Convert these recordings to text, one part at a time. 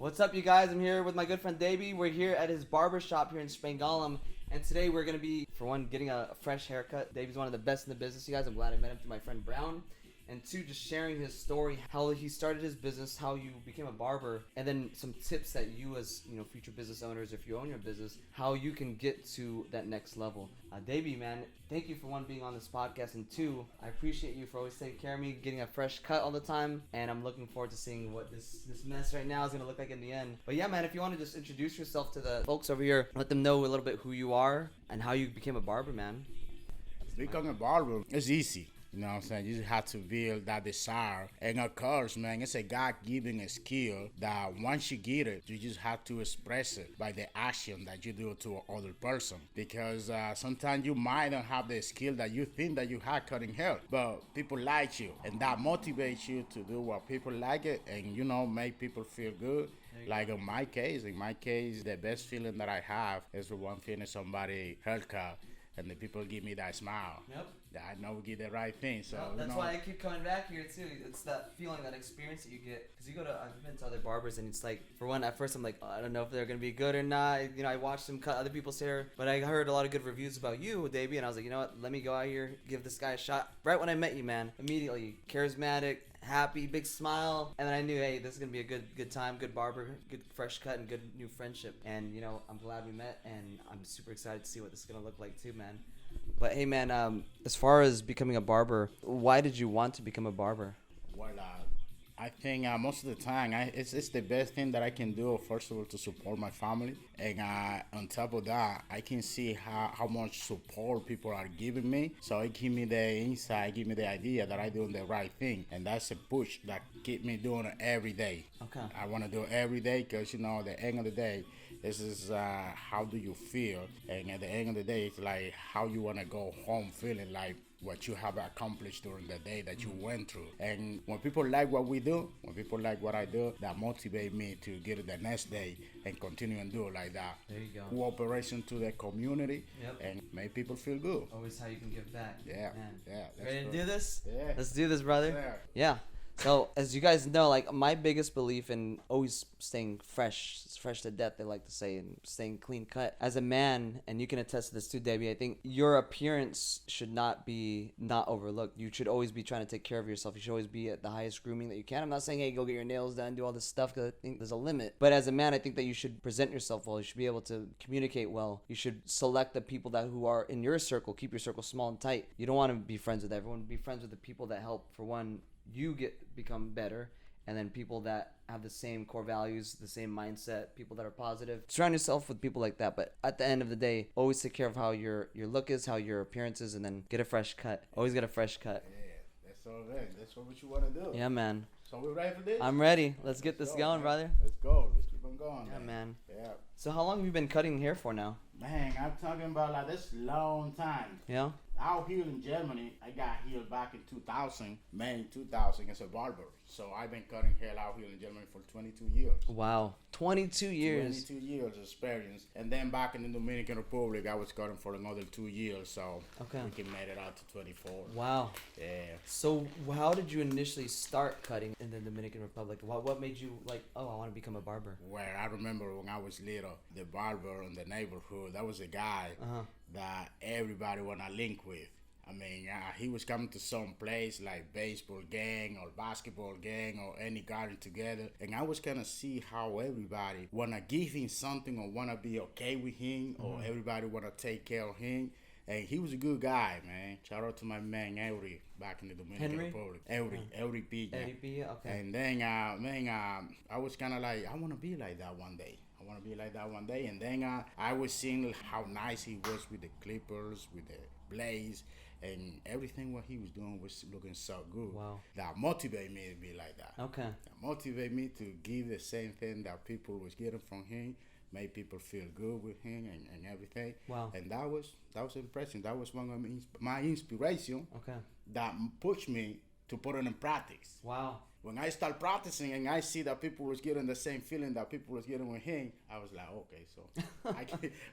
What's up, you guys? I'm here with my good friend Deiby. We're here at his barbershop here in Spangalum. And today we're going to be, for one, getting a fresh haircut. Deiby's one of the best in the business, you guys. I'm glad I met him through my friend Brown. And two, just sharing his story, how he started his business, how you became a barber, and then some tips that you as, future business owners, if you own your business, how you can get to that next level. Deiby, man, thank you for one, being on this podcast, and two, I appreciate you for always taking care of me, getting a fresh cut all the time, and I'm looking forward to seeing what this mess right now is going to look like in the end. But yeah, man, if you want to just introduce yourself to the folks over here, let them know a little bit who you are and how you became a barber, man. Becoming a barber is easy. You know what I'm saying? You just have to build that desire. And of course, man, it's a God-given skill that once you get it, you just have to express it by the action that you do to another person. Because sometimes you might not have the skill that you think that you have cutting hair, but people like you. And that motivates you to do what people like it and, make people feel good. Like in my case, the best feeling that I have is when finish somebody haircut and the people give me that smile. Yep. That I know we get the right thing. So that's why I keep coming back here too. It's that feeling, that experience that you get. Because I've been to other barbers, and it's like, for one, at first I'm like, I don't know if they're gonna be good or not. I watched them cut other people's hair, but I heard a lot of good reviews about you, Deiby, and I was like, you know what? Let me go out here, give this guy a shot. Right when I met you, man, immediately charismatic, happy, big smile, and then I knew, hey, this is gonna be a good time, good barber, good fresh cut, and good new friendship. And I'm glad we met, and I'm super excited to see what this is gonna look like too, man. But hey, man, as far as becoming a barber, why did you want to become a barber? Well, I think most of the time, it's the best thing that I can do, first of all, to support my family. And on top of that, I can see how much support people are giving me. So it gives me the insight, give me the idea that I'm doing the right thing. And that's a push that keep me doing it every day. Okay. I want to do it every day because, at the end of the day, this is how do you feel. And at the end of the day, it's like how you want to go home feeling like what you have accomplished during the day that you went through. And when people like what we do, when people like what I do, that motivate me to get it the next day and continue and do it like that. There you go. Cooperation to the community. Yep. And make people feel good. Always how you can give back. Yeah. Man. Yeah. Ready to do this? Yeah. Let's do this, brother. Yeah. So, as you guys know, like, my biggest belief in always staying fresh, it's fresh to death, they like to say, and staying clean cut. As a man, and you can attest to this too, Deiby, I think your appearance should not be not overlooked. You should always be trying to take care of yourself. You should always be at the highest grooming that you can. I'm not saying, hey, go get your nails done, do all this stuff, because I think there's a limit. But as a man, I think that you should present yourself well. You should be able to communicate well. You should select the people who are in your circle. Keep your circle small and tight. You don't want to be friends with everyone. Be friends with the people that help, for one, you become better, and then people that have the same core values, the same mindset, people that are positive. Surround yourself with people like that. But at the end of the day, always take care of how your look is, how your appearance is, and then get a fresh cut. Always get a fresh cut. Yeah, that's all right. That's what you want to do. Yeah, man. So we're ready for this? I'm ready. Let's get this going, man. brother. Let's go. Let's keep on going. Yeah, man. Yeah. So how long have you been cutting hair for now? Man, I'm talking about like this long time. Yeah? Out here in Germany, I got here back in 2000, May 2000 as a barber. So I've been cutting hair out here in Germany for 22 years. Wow. 22 years. 22 years experience. And then back in the Dominican Republic, I was cutting for another 2 years. So Okay. we can make it out to 24. Wow. Yeah. So how did you initially start cutting in the Dominican Republic? What made you like, oh, I want to become a barber? Well, I remember when I was little, the barber in the neighborhood, that was a guy that everybody want to link with. I mean, he was coming to some place like baseball gang or basketball gang or any garden together. And I was kind of see how everybody want to give him something or want to be okay with him or everybody want to take care of him. And he was a good guy, man. Shout out to my man, Eury, back in the Dominican Republic. Eury P. Eddie B, okay. And then, I was kind of like, I want to be like that one day. And then I was seeing how nice he was with the clippers, with the blaze, and everything what he was doing was looking so good. Wow. That motivated me to be like that. Okay. That motivated me to give the same thing that people was getting from him, made people feel good with him and everything. Wow. And that was impressive. That was one of my inspiration. Okay. That pushed me to put it in practice. Wow. When I start practicing and I see that people was getting the same feeling that people was getting with him, I was like, okay, so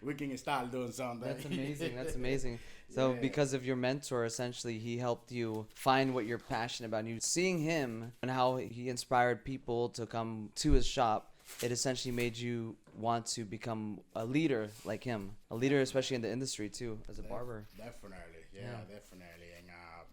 we can start doing something. That's amazing. That's amazing. So because of your mentor, essentially, he helped you find what you're passionate about. And you seeing him and how he inspired people to come to his shop it essentially made you want to become a leader like him, a leader especially in the industry too, as a barber. Definitely, definitely. And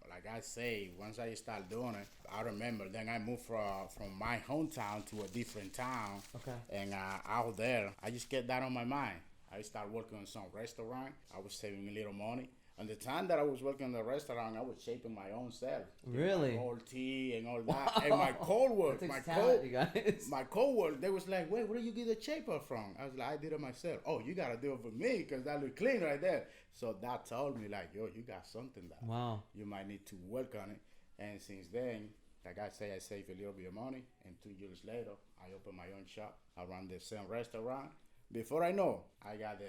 like I say, once I start doing it, I remember then I moved from my hometown to a different town. Okay. And out there, I just get that on my mind. I started working on some restaurant. I was saving a little money. And the time that I was working in the restaurant, I was shaping my own self. Really? All tea and all that. And my co-work, my co-work, they was like, wait, where did you get the shaper from? I was like, I did it myself. Oh, you got to do it for me because that look clean right there. So that told me like, yo, you got something that you might need to work on it. And since then, like I say, I saved a little bit of money. And 2 years later, I opened my own shop. I run the same restaurant. Before I know, I got the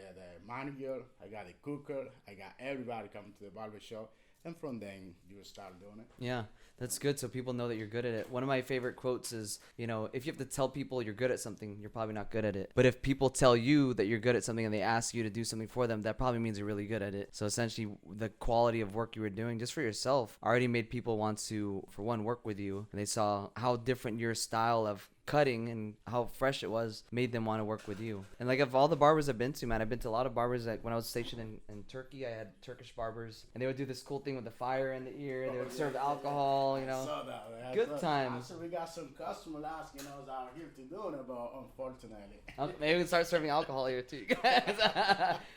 manager, I got the cooker, I got everybody coming to the barbershop. And from then, you start doing it. Yeah, that's good so people know that you're good at it. One of my favorite quotes is, you know, if you have to tell people you're good at something, you're probably not good at it. But if people tell you that you're good at something and they ask you to do something for them, that probably means you're really good at it. So essentially, the quality of work you were doing just for yourself already made people want to, for one, work with you. And they saw how different your style of cutting and how fresh it was made them want to work with you. And like of all the barbers I've been to, man, I've been to a lot of barbers. Like when I was stationed in Turkey, I had Turkish barbers and they would do this cool thing with the fire in the ear. They would serve alcohol, you know. I saw that, man. Good times. So we got some customers asking us out here to do it, but unfortunately. Maybe we can start serving alcohol here too, guys.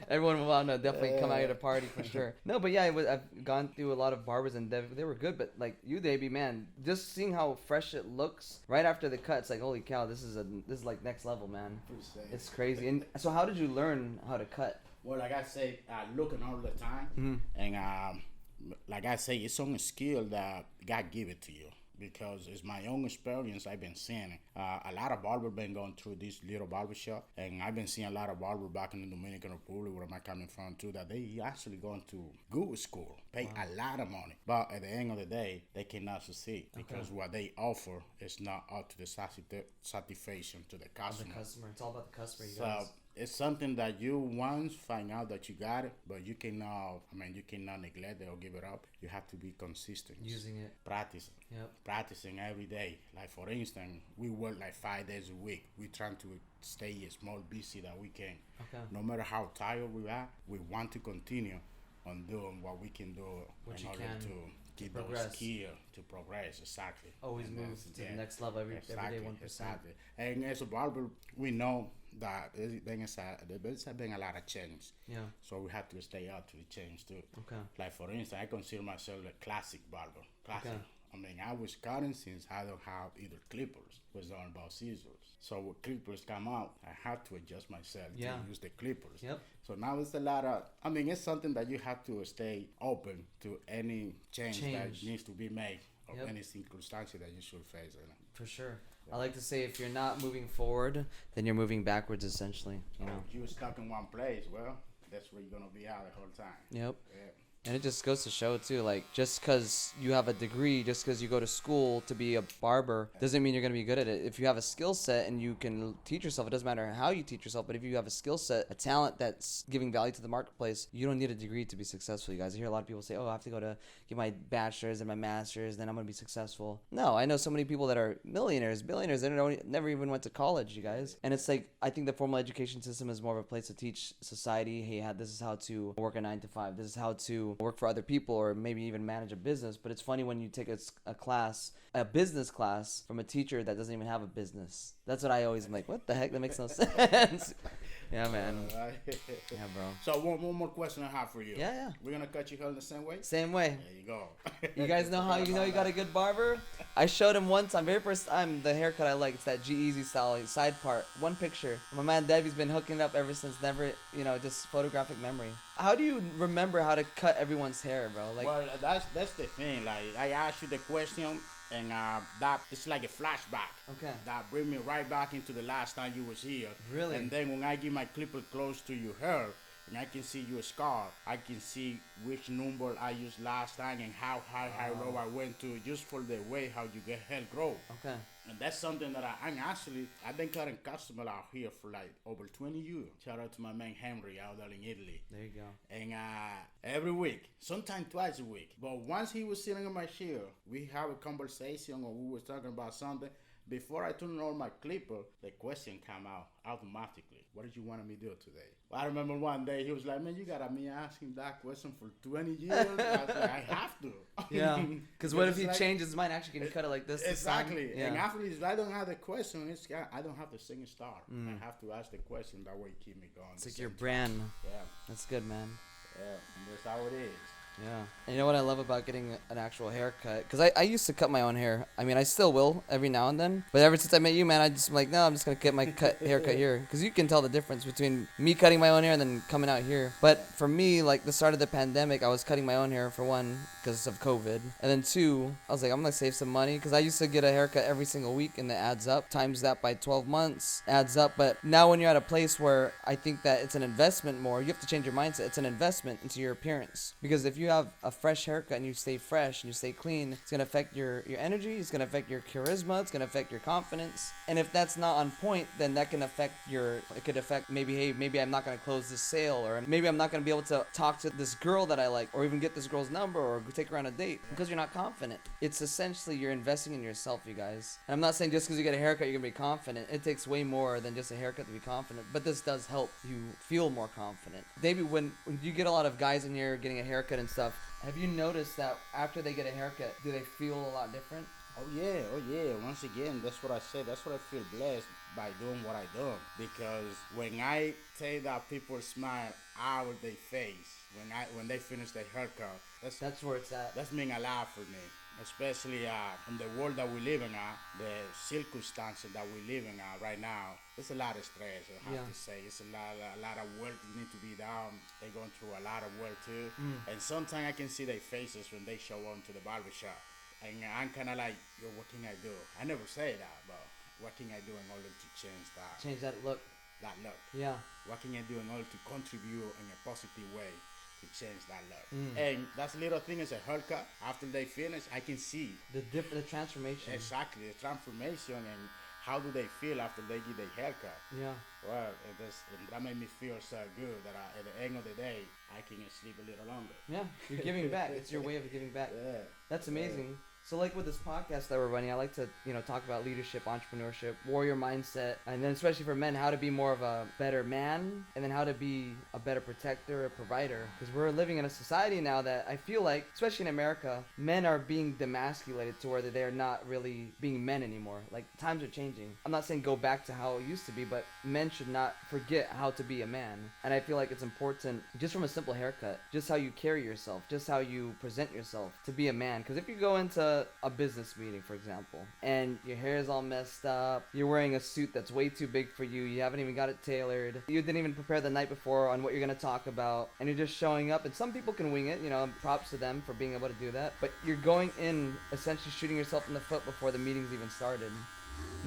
Everyone will want to definitely come out here to party for sure. No, but yeah, I've gone through a lot of barbers and they were good, but like you, Deiby, man, just seeing how fresh it looks right after the cut, it's like, holy cow, this is like next level, man. It's crazy. And so how did you learn how to cut? Well, like I say, looking all the time, and like I say, it's on a skill that God give it to you. Because it's my own experience, I've been seeing it. A lot of barbers been going through this little barbershop, and I've been seeing a lot of barbers back in the Dominican Republic, where am I coming from too, that they actually going to good school, pay a lot of money, but at the end of the day, they cannot succeed because what they offer is not up to the satisfaction to the customer. It's all about the customer, you so, guys. It's something that you once find out that you got it, but you cannot, you cannot neglect it or give it up. You have to be consistent. Using it. Practicing. Yep. Practicing every day. Like for instance, we work like 5 days a week. We trying to stay as more busy that we can. Okay. No matter how tired we are, we want to continue on doing what we can do in order to keep those skills to progress. Exactly. Always move to the next level every day, 1%. Exactly. And as a barber, we know that there's been a lot of change. Yeah. So we have to stay up to the change too. Okay. Like for instance, I consider myself a classic barber. Classic. Okay. I was cutting since I don't have either clippers. Was on about scissors. So when clippers come out, I have to adjust myself to use the clippers. Yep. So now it's a lot of, it's something that you have to stay open to any change. That needs to be made or any circumstance that you should face. For sure. I like to say if you're not moving forward, then you're moving backwards essentially. You know. If you're stuck in one place, well, that's where you're gonna be out the whole time. Yep. Yeah. And it just goes to show too, like just because you have a degree, just because you go to school to be a barber, doesn't mean you're gonna be good at it. If you have a skill set and you can teach yourself, it doesn't matter how you teach yourself. But if you have a skill set, a talent that's giving value to the marketplace, you don't need a degree to be successful. You guys, I hear a lot of people say, "Oh, I have to go to get my bachelor's and my master's, then I'm gonna be successful." No, I know so many people that are millionaires, billionaires, they never even went to college. You guys, and it's like I think the formal education system is more of a place to teach society, hey, this is how to work a 9 to 5. This is how to work for other people, or maybe even manage a business. But it's funny when you take a business class from a teacher that doesn't even have a business. That's what I always am like, what the heck? That makes no sense. Yeah, man. Yeah, bro. So one more question I have for you. Yeah. We're gonna cut your hair the same way? Same way. There you go. You guys know how you know you got a good barber? I showed him one time, very first time, the haircut I like. It's that G-Eazy style, side part. One picture. My man Debbie's been hooking it up ever since. Never, just photographic memory. How do you remember how to cut everyone's hair, bro? Like, well, that's the thing. Like, I asked you the question, and that it's like a flashback. Okay. That bring me right back into the last time you was here. Really? And then when I get my clipper close to your hair, and I can see your scar, I can see which number I used last time and how high, how low I went to, just for the way how you get hair grow. Okay. And that's something that I've been cutting customers out here for like over 20 years. Shout out to my man Henry out there in Italy. There you go. And every week, sometimes twice a week. But once he was sitting in my chair, we have a conversation or we was talking about something. before I turn on my clipper, the question come out automatically. What did you want me to do today? I remember one day he was like, man, you got me asking that question for 20 years. I was like, I have to. Yeah. Because what if he changes his mind? Actually, can you cut it like this? Exactly. Yeah. And after this, I don't have the question. I don't have the same start. I have to ask the question. That way, keep me going. It's like your brand. Yeah. That's good, man. Yeah. And that's how it is. Yeah. And you know what I love about getting an actual haircut? Because I used to cut my own hair. I mean, I still will every now and then. But ever since I met you, man, I'm like, no, I'm just going to get my haircut here. Because you can tell the difference between me cutting my own hair and then coming out here. But for me, like the start of the pandemic, I was cutting my own hair for one, because of COVID. And then two, I was like, I'm going to save some money. Because I used to get a haircut every single week and it adds up. Times that by 12 months adds up. But now when you're at a place where I think that it's an investment more, you have to change your mindset. It's an investment into your appearance. Because if you have a fresh haircut and you stay fresh and you stay clean, it's going to affect your energy, it's going to affect your charisma, it's going to affect your confidence. And if that's not on point, then that can affect it could affect maybe, hey, maybe I'm not going to close this sale, or maybe I'm not going to be able to talk to this girl that I like, or even get this girl's number, or take her on a date, because you're not confident. It's essentially you're investing in yourself, you guys. And I'm not saying just because you get a haircut, you're going to be confident. It takes way more than just a haircut to be confident, but this does help you feel more confident. Maybe when you get a lot of guys in here getting a haircut and stuff, have you noticed that after they get a haircut, do they feel a lot different? Oh yeah. Once again, that's what I said. That's what I feel blessed by doing what I do. Because when I say that people smile out of their face when they finish their haircut, that's where it's at. That's mean a lot for me. Especially in the world that we live in, the circumstances that we live in right now, it's a lot of stress. I have to say, it's a lot of work that need to be done. They're going through a lot of work too, and sometimes I can see their faces when they show up to the barbershop, and I'm kind of like, yo, what can I do? I never say that, but what can I do in order to change that look? That look. Yeah. What can I do in order to contribute in a positive way to change that look? And that's little thing is a haircut. After they finish, I can see the transformation. Exactly, the transformation, and how do they feel after they get their haircut. Yeah. Well, that made me feel so good that at the end of the day, I can sleep a little longer. Yeah, you're giving back. It's your way of giving back. Yeah. That's amazing. Yeah. So like with this podcast that we're running, I like to, talk about leadership, entrepreneurship, warrior mindset, and then especially for men, how to be more of a better man, and then how to be a better protector, a provider. Because we're living in a society now that I feel like, especially in America, men are being demasculated to where they're not really being men anymore. Like, times are changing. I'm not saying go back to how it used to be, but men should not forget how to be a man. And I feel like it's important, just from a simple haircut, just how you carry yourself, just how you present yourself to be a man. Because if you go into a business meeting, for example, and your hair is all messed up, you're wearing a suit that's way too big for you, you haven't even got it tailored, you didn't even prepare the night before on what you're going to talk about, and you're just showing up, and some people can wing it, props to them for being able to do that, but you're going in essentially shooting yourself in the foot before the meeting's even started.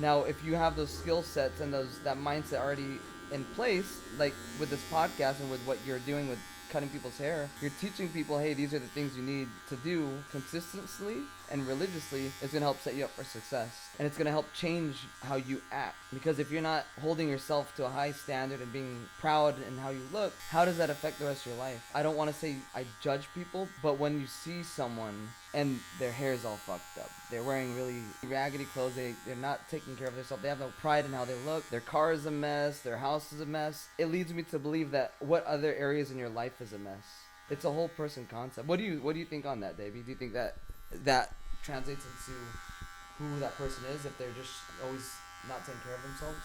Now, if you have those skill sets and that mindset already in place, like with this podcast and with what you're doing with cutting people's hair, you're teaching people, hey, these are the things you need to do consistently and religiously. It's going to help set you up for success, and it's going to help change how you act. Because if you're not holding yourself to a high standard and being proud in how you look, how does that affect the rest of your life? I don't want to say I judge people, but when you see someone and their hair is all fucked up, they're wearing really raggedy clothes, they're not taking care of themselves, they have no pride in how they look, their car is a mess, their house is a mess, it leads me to believe that what other areas in your life is a mess? It's a whole person concept. What do you think on that, Deiby? Do you think that translates into who that person is if they're just always not taking care of themselves?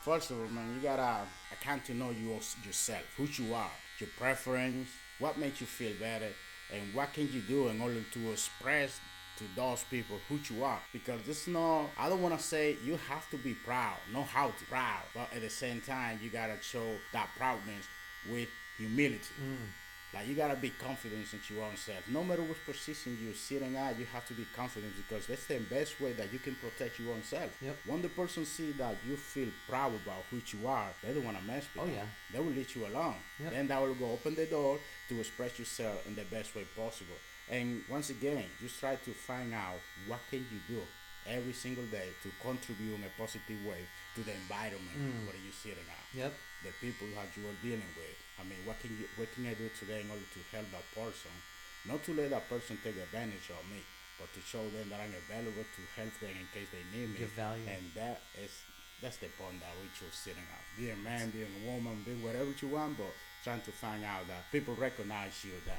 First of all, man, you gotta account to know yourself, who you are, your preference, what makes you feel better, and what can you do in order to express to those people who you are. Because I don't want to say you have to be proud, know how to proud, but at the same time, you gotta show that proudness with humility. Like, you gotta be confident in your own self. No matter which position you're sitting at, you have to be confident, because that's the best way that you can protect your own self. Yep. When the person see that you feel proud about who you are, they don't want to mess with you. Yeah. They will leave you alone. Yep. Then that will go open the door to express yourself in the best way possible. And once again, just try to find out what can you do every single day to contribute in a positive way to the environment where you're sitting at. Yep. The people that you are dealing with. I mean, what can I do today in order to help that person? Not to let that person take advantage of me. but to show them that I'm available to help them in case they need me. Give value. And that's the point that we choose sitting out. Be a man, be a woman, be whatever you want, but trying to find out that people recognize you, that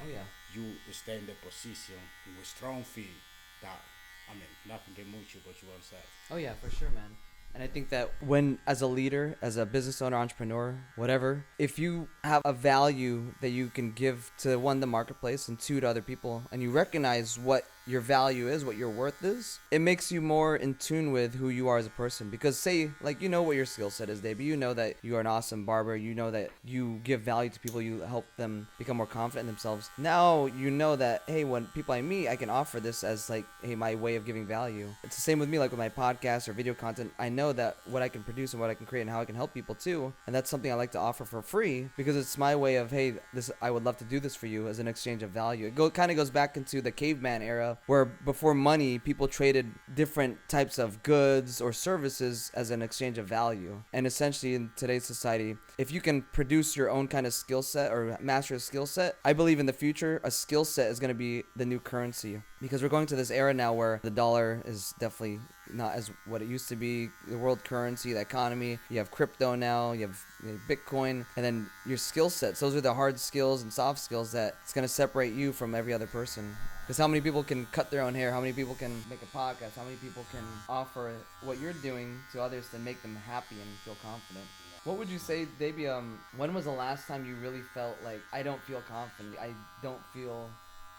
you stay in the position with strong feet, that, I mean, nothing can move you but you won't say. Oh yeah, for sure, man. And I think that when, as a leader, as a business owner, entrepreneur, whatever, if you have a value that you can give to, one, the marketplace, and two, to other people, and you recognize what your value is, what your worth is, it makes you more in tune with who you are as a person. Because say, like, you know what your skill set is, Deiby. You know that you are an awesome barber. You know that you give value to people. You help them become more confident in themselves. Now you know that, hey, when people I meet, I can offer this as, like, hey, my way of giving value. It's the same with me, like with my podcast or video content. I know that what I can produce and what I can create and how I can help people too. And that's something I like to offer for free, because it's my way of, hey, this, I would love to do this for you as an exchange of value. It kind of goes back into the caveman era, where before money, people traded different types of goods or services as an exchange of value. And essentially in today's society, if you can produce your own kind of skill set or master a skill set, I believe in the future, a skill set is going to be the new currency. Because we're going to this era now where the dollar is definitely not as what it used to be. The world currency, the economy, you have crypto now, you have Bitcoin, and then your skill sets. Those are the hard skills and soft skills that it's going to separate you from every other person. Because how many people can cut their own hair? How many people can make a podcast? How many people can offer what you're doing to others to make them happy and feel confident? What would you say, Deiby, when was the last time you really felt like, I don't feel confident, I don't feel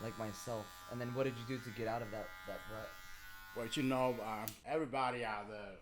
like myself? And then what did you do to get out of that rut? Well, you know, everybody out there,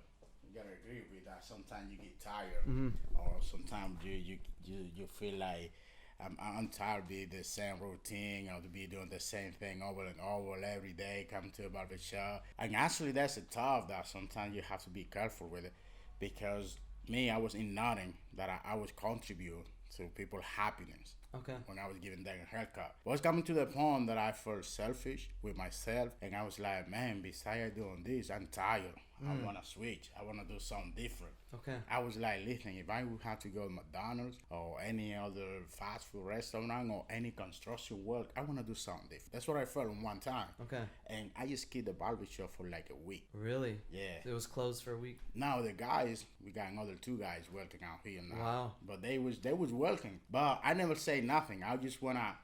you gotta agree with that. Sometimes you get tired, or sometimes you feel like I'm tired of being the same routine, or to be doing the same thing over and over every day, come to a barbershop. And actually, that's a tough that sometimes you have to be careful with it, because me, I was in nothing that I was contribute to people's happiness. Okay. When I was giving them a haircut, I was coming to the point that I felt selfish with myself, and I was like, man, besides doing this, I'm tired. I want to switch. I want to do something different. Okay. I was like, listen, if I would have to go to McDonald's or any other fast food restaurant or any construction work, I want to do something different. That's what I felt one time. Okay. And I just kept the barbershop for like a week. Really? Yeah. It was closed for a week? Now the guys, we got another 2 guys working out here now. Wow. But they was working. But I never say nothing. I just wanna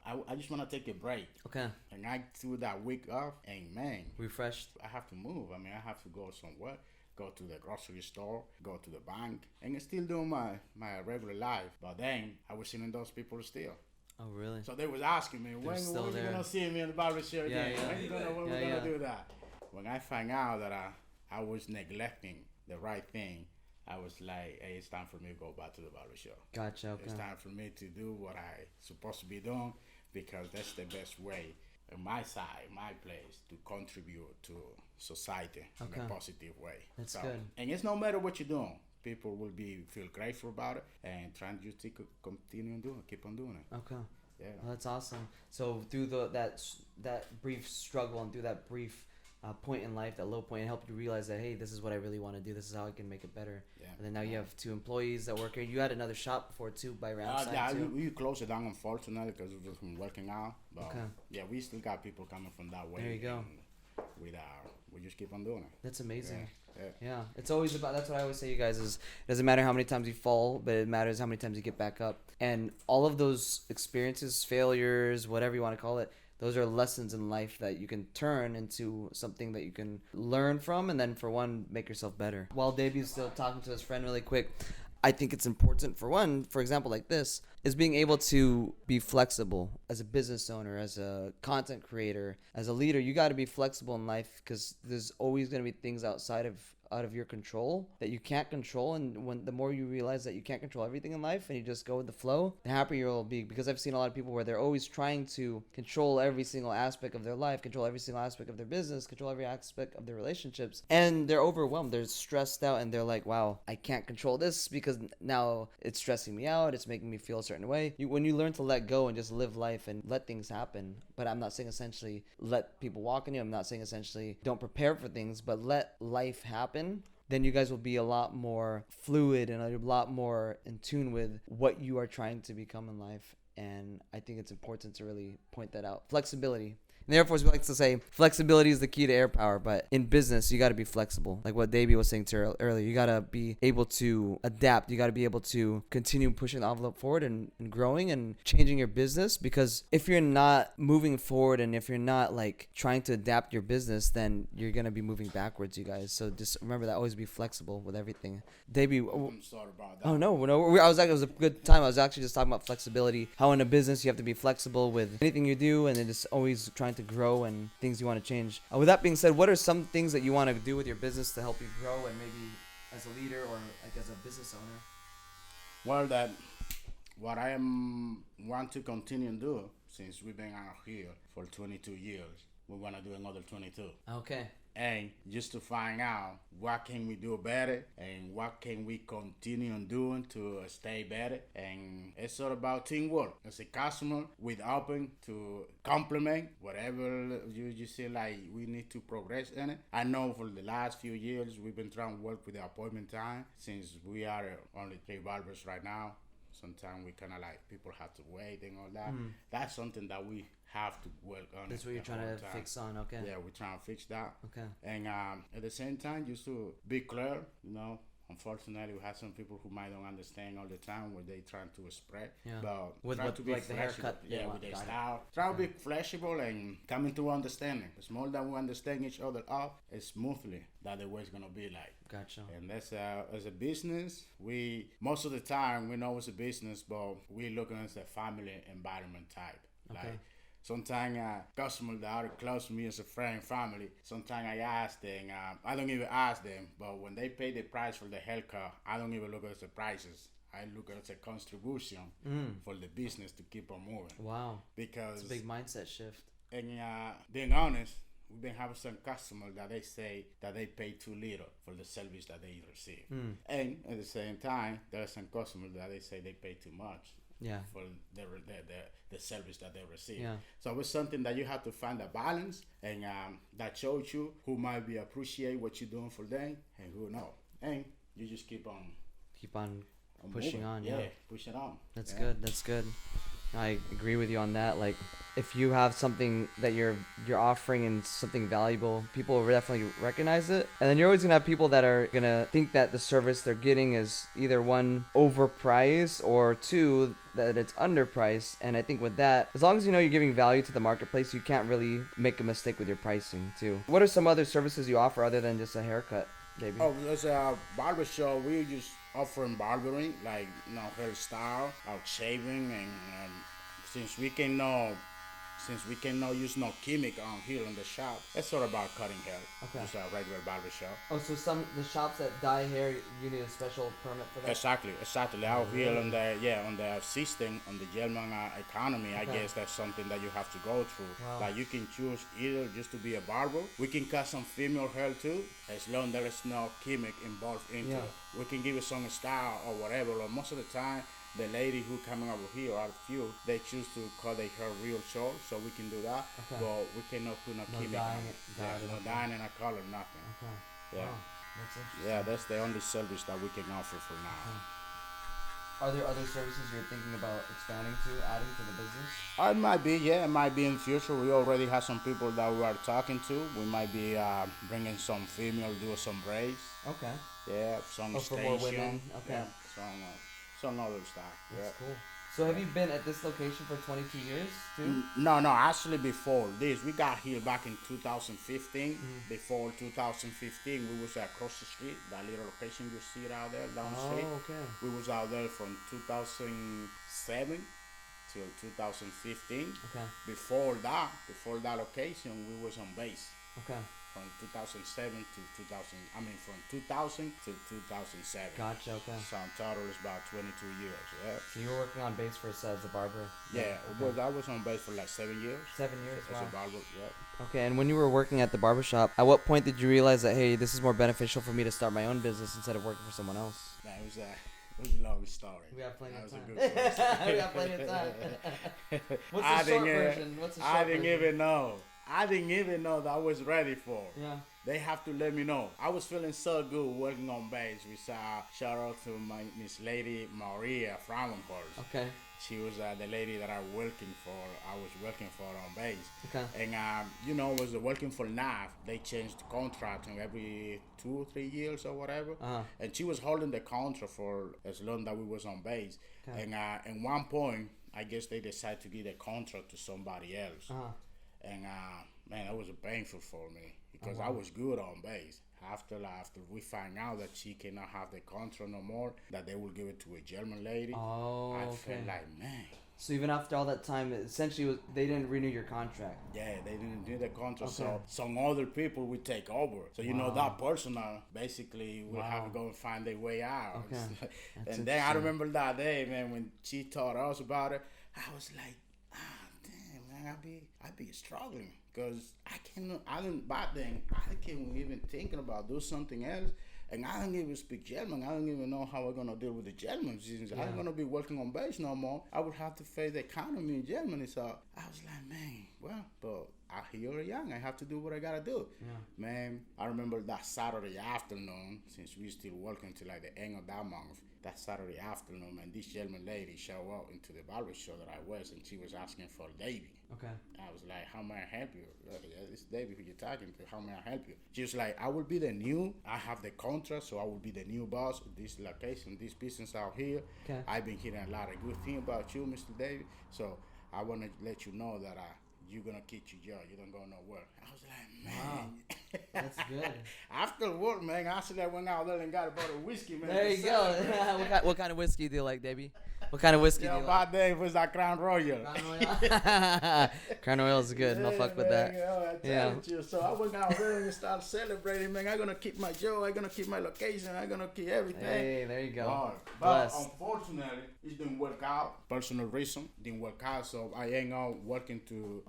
take a break. Okay. And I took that week off, and man, refreshed. I have to move. I mean, I have to go somewhere, go to the grocery store, go to the bank, and still doing my regular life. But then I was seeing those people still. Oh, really? So they was asking me, when you gonna see me in the barbershop again? When we gonna do that? When I find out that I was neglecting the right thing, I was like, hey, it's time for me to go back to the barbershop. Gotcha, okay. It's time for me to do what I supposed to be doing, because that's the best way, in my side, my place, to contribute to society in a positive way. That's good. And it's no matter what you're doing. People will feel grateful about it, and trying to just continue and keep on doing it. Okay. Yeah. Well, that's awesome. So through that brief struggle and through that brief point in life, that low point, it helped you realize that, hey, this is what I really want to do. This is how I can make it better. Yeah. And then now you have 2 employees that work here. You had another shop before too, by Ramside. Yeah, we closed it down, unfortunately, because it was from working out. But okay. Yeah, we still got people coming from that way. There you go. We just keep on doing it. That's amazing. Yeah. It's always about, that's what I always say, you guys, is it doesn't matter how many times you fall, but it matters how many times you get back up. And all of those experiences, failures, whatever you want to call it, those are lessons in life that you can turn into something that you can learn from, and then for one, make yourself better. While Deiby's still talking to his friend really quick, I think it's important, for one, for example, like this, is being able to be flexible as a business owner, as a content creator, as a leader. You got to be flexible in life, because there's always going to be things outside of your control that you can't control. And when the more you realize that you can't control everything in life and you just go with the flow, the happier you'll be. Because I've seen a lot of people where they're always trying to control every single aspect of their life, control every single aspect of their business, control every aspect of their relationships, and they're overwhelmed, they're stressed out, and they're like, wow, I can't control this because now it's stressing me out, it's making me feel a certain way. When you learn to let go and just live life and let things happen, but I'm not saying essentially let people walk on you, I'm not saying essentially don't prepare for things, but let life happen, then you guys will be a lot more fluid and a lot more in tune with what you are trying to become in life. And I think it's important to really point that out. Flexibility. In the Air Force, we like to say flexibility is the key to air power, but in business, you got to be flexible. Like what Deiby was saying to earlier, you got to be able to adapt. You got to be able to continue pushing the envelope forward and growing and changing your business, because if you're not moving forward and if you're not like trying to adapt your business, then you're going to be moving backwards, you guys. So just remember that, always be flexible with everything. Deiby, I'm sorry about that. oh no, it was a good time. I was actually just talking about flexibility, how in a business you have to be flexible with anything you do, and then just always trying to grow and things you want to change. With that being said, what are some things that you want to do with your business to help you grow, and maybe as a leader or like as a business owner? Well, that what I want to continue and do, since we've been out here for 22 years, we want to do another 22. Okay. And just to find out what can we do better and what can we continue on doing to stay better. And it's all about teamwork. As a customer, we're open to compliment whatever you see like we need to progress in it. I know for the last few years we've been trying to work with the appointment time, since we are only 3 barbers right now. Sometimes we kind of like people have to wait and all that. That's something that we have to work on. That's what you're trying to fix on, okay? Yeah, we're trying to fix that. Okay. And at the same time, just to be clear, unfortunately, we have some people who might don't understand all the time what they trying to express. Yeah. But With try what, to be like the flexible. haircut. Yeah, with their style. Try to be flexible and coming to understanding. The more that we understand each other up, it's smoothly that the way it's gonna be like. Gotcha. And that's as a business, we most of the time we know it's a business, but we looking as a family environment type. Okay. Like sometimes customers that are close to me as a friend, family, sometimes I ask them, I don't even ask them, but when they pay the price for the haircut, I don't even look at the prices. I look at it as a contribution for the business to keep on moving. Wow. Because it's a big mindset shift. And being honest, we've been having some customers that they say that they pay too little for the service that they receive. And at the same time, there are some customers that they say they pay too much. Yeah. For the service that they receive. Yeah. So it's something that you have to find a balance, and that shows you who might be appreciate what you're doing for them and who not. And you just keep on pushing moving. on. Yeah, pushing on. That's good. That's good. I agree with you on that. Like, if you have something that you're offering and something valuable, people will definitely recognize it. And then you're always gonna have people that are gonna think that the service they're getting is either one, overpriced, or two, that it's underpriced. And I think with that, as long as you know you're giving value to the marketplace, you can't really make a mistake with your pricing too. What are some other services you offer other than just a haircut, Deiby? Oh, as a barbershop, we just offering barbering, like hairstyle, out shaving, and since we cannot use no chemic on here in the shop, it's all about cutting hair. Okay. Just a regular barbershop. Oh, so the shops that dye hair, you need a special permit for that? Exactly. Out here on the system, on the German economy, I guess that's something that you have to go through. Wow. Like you can choose either just to be a barber. We can cut some female hair too, as long as there is no chemic involved into it. We can give you some style or whatever. Or most of the time, the lady who coming over here, or a few, they choose to cut their hair real short, so we can do that. Okay. But we cannot put no chemical. No dyeing and a color, nothing. Okay. Yeah. Wow. That's interesting. Yeah, that's the only service that we can offer for now. Okay. Are there other services you're thinking about expanding to, adding to the business? It might be, yeah. It might be in the future. We already have some people that we are talking to. We might be bringing some female, do some braids. Okay. Yeah, some for more women. Okay. Yeah, some other stuff. That's cool. So have you been at this location for 22 years too? No, actually before this. We got here back in 2015. Before 2015, we was across the street, that little location you see out there down the street. Oh, okay. We was out there from 2007 till 2015. Okay. Before that location, we was on base. Okay. From 2007 to 2000, from 2000 to 2007. Gotcha, okay. So in total it's about 22 years, yeah. So you were working on base as a barber? Yeah, okay. I was on base for like 7 years. 7 years, as a barber, yeah. Okay, and when you were working at the barbershop, at what point did you realize that, hey, this is more beneficial for me to start my own business instead of working for someone else? Nah, it was a long story. We have plenty of time. We got plenty of time. What's the short version? I didn't even know. I didn't even know that I was ready for. Yeah. They have to let me know. I was feeling so good working on base. We saw, shout out to my Miss Lady Maria Frauenhorst. Okay. She was the lady that I was working for on base. Okay. And, was working for NAF. They changed the contract every 2 or 3 years or whatever. Uh-huh. And she was holding the contract for as long that we was on base. Okay. And at one point, I guess they decided to give the contract to somebody else. Uh-huh. And, man, that was painful for me because wow. I was good on base. After we find out that she cannot have the contract no more, that they will give it to a German lady. Oh, I okay. felt like, man. So even after all that time, essentially they didn't renew your contract. Yeah, they didn't do the contract, Okay. so some other people will take over. So that person basically will have to go and find their way out. Okay. And then I remember that day, man, when she told us about it, I was like, damn, man, I'd be struggling. Because I can't even thinking about do something else. And I don't even speak German. I don't even know how we're going to deal with the Germans. Since I'm going to be working on base no more, I would have to face the economy in Germany. So I was like, man, well, but I'm here young. I have to do what I got to do. Yeah. Man, I remember that Saturday afternoon, since we still working till like the end of that month, that Saturday afternoon, man, this German lady showed up into the barbershop that I was, and she was asking for Deiby. Okay. I was like, how may I help you? It's Deiby who you're talking to. How may I help you? She was like, I will be the new. I have the contract, so I will be the new boss of this location, this business out here. Okay. I've been hearing a lot of good things about you, Mr. Deiby. So I want to let you know that you're going to keep your job. You don't go nowhere. I was like, man. Wow. That's good. After work, man, I went out there and got a bottle of whiskey, man. There you go. What kind of whiskey do you like, Deiby? What kind of whiskey do you like? Back then it was that Crown Royal. Crown Royal is good. No fuck with that. Yeah. You. So I went out there and started celebrating, man. I'm going to keep my job. I'm going to keep my location. I'm going to keep everything. Hey, there you go. But unfortunately, it didn't work out. Personal reason, didn't work out. So I ended up working